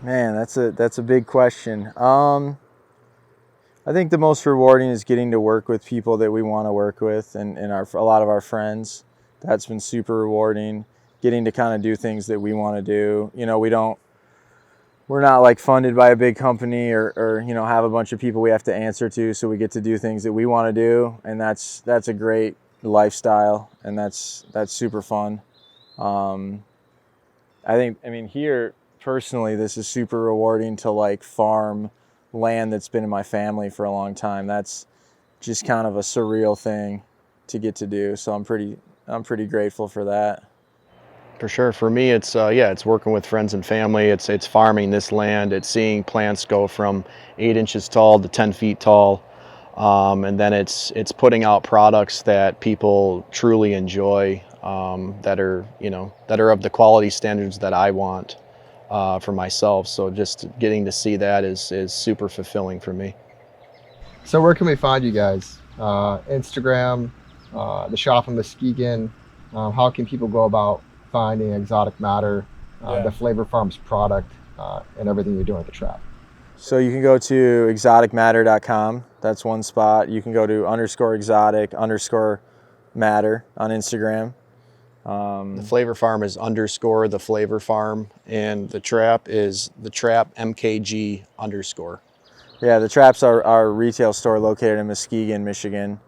Man, that's a big question. I think the most rewarding is getting to work with people that we want to work with, and a lot of our friends. That's been super rewarding. Getting to kind of do things that we want to do. We're not like funded by a big company or have a bunch of people we have to answer to, so we get to do things that we want to do, and that's a great lifestyle, and that's super fun. Here personally, this is super rewarding to like farm land that's been in my family for a long time. That's just kind of a surreal thing to get to do, so I'm pretty grateful for that. For sure. For me, it's working with friends and family. It's farming this land. It's seeing plants go from 8 inches tall to 10 feet tall, and then it's putting out products that people truly enjoy, that are of the quality standards that I want for myself. So just getting to see that is super fulfilling for me. So where can we find you guys? Instagram, the shop in Muskegon. How can people go about finding Exotic Matter, the Flavor Farms product, and everything you're doing at the trap? So you can go to exoticmatter.com. That's one spot. You can go to _exotic_matter on Instagram. The Flavor Farm is _the Flavor Farm, and the trap is the trap MKG _. Yeah, the trap's our retail store located in Muskegon, Michigan.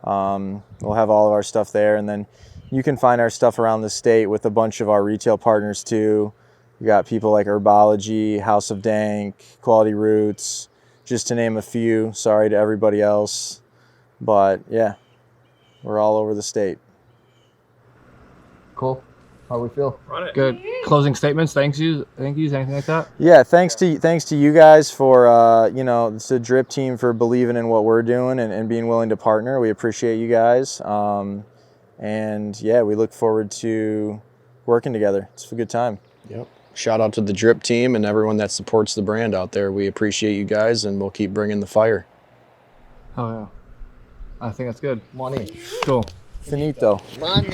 We'll have all of our stuff there, and then you can find our stuff around the state with a bunch of our retail partners too. We got people like Herbology, House of Dank, Quality Roots, just to name a few. Sorry to everybody else, but yeah, we're all over the state. Cool. How do we feel? Good. Closing statements. Thank yous. Anything like that? Yeah, thanks to you guys for it's the Drip team for believing in what we're doing and being willing to partner. We appreciate you guys. And yeah, we look forward to working together. It's a good time. Yep. Shout out to the Drip team and everyone that supports the brand out there. We appreciate you guys, and we'll keep bringing the fire. Oh yeah. I think that's good. Money. Cool. Finito. Money.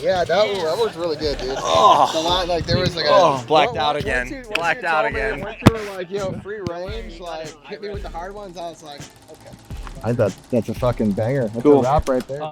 Yeah, that was really good, dude. Oh. There was like a... Blacked out again. Blacked out again. Once you were like, free range, hit me with the hard ones, I was like, okay. I thought that's a fucking banger. That's a wrap right there.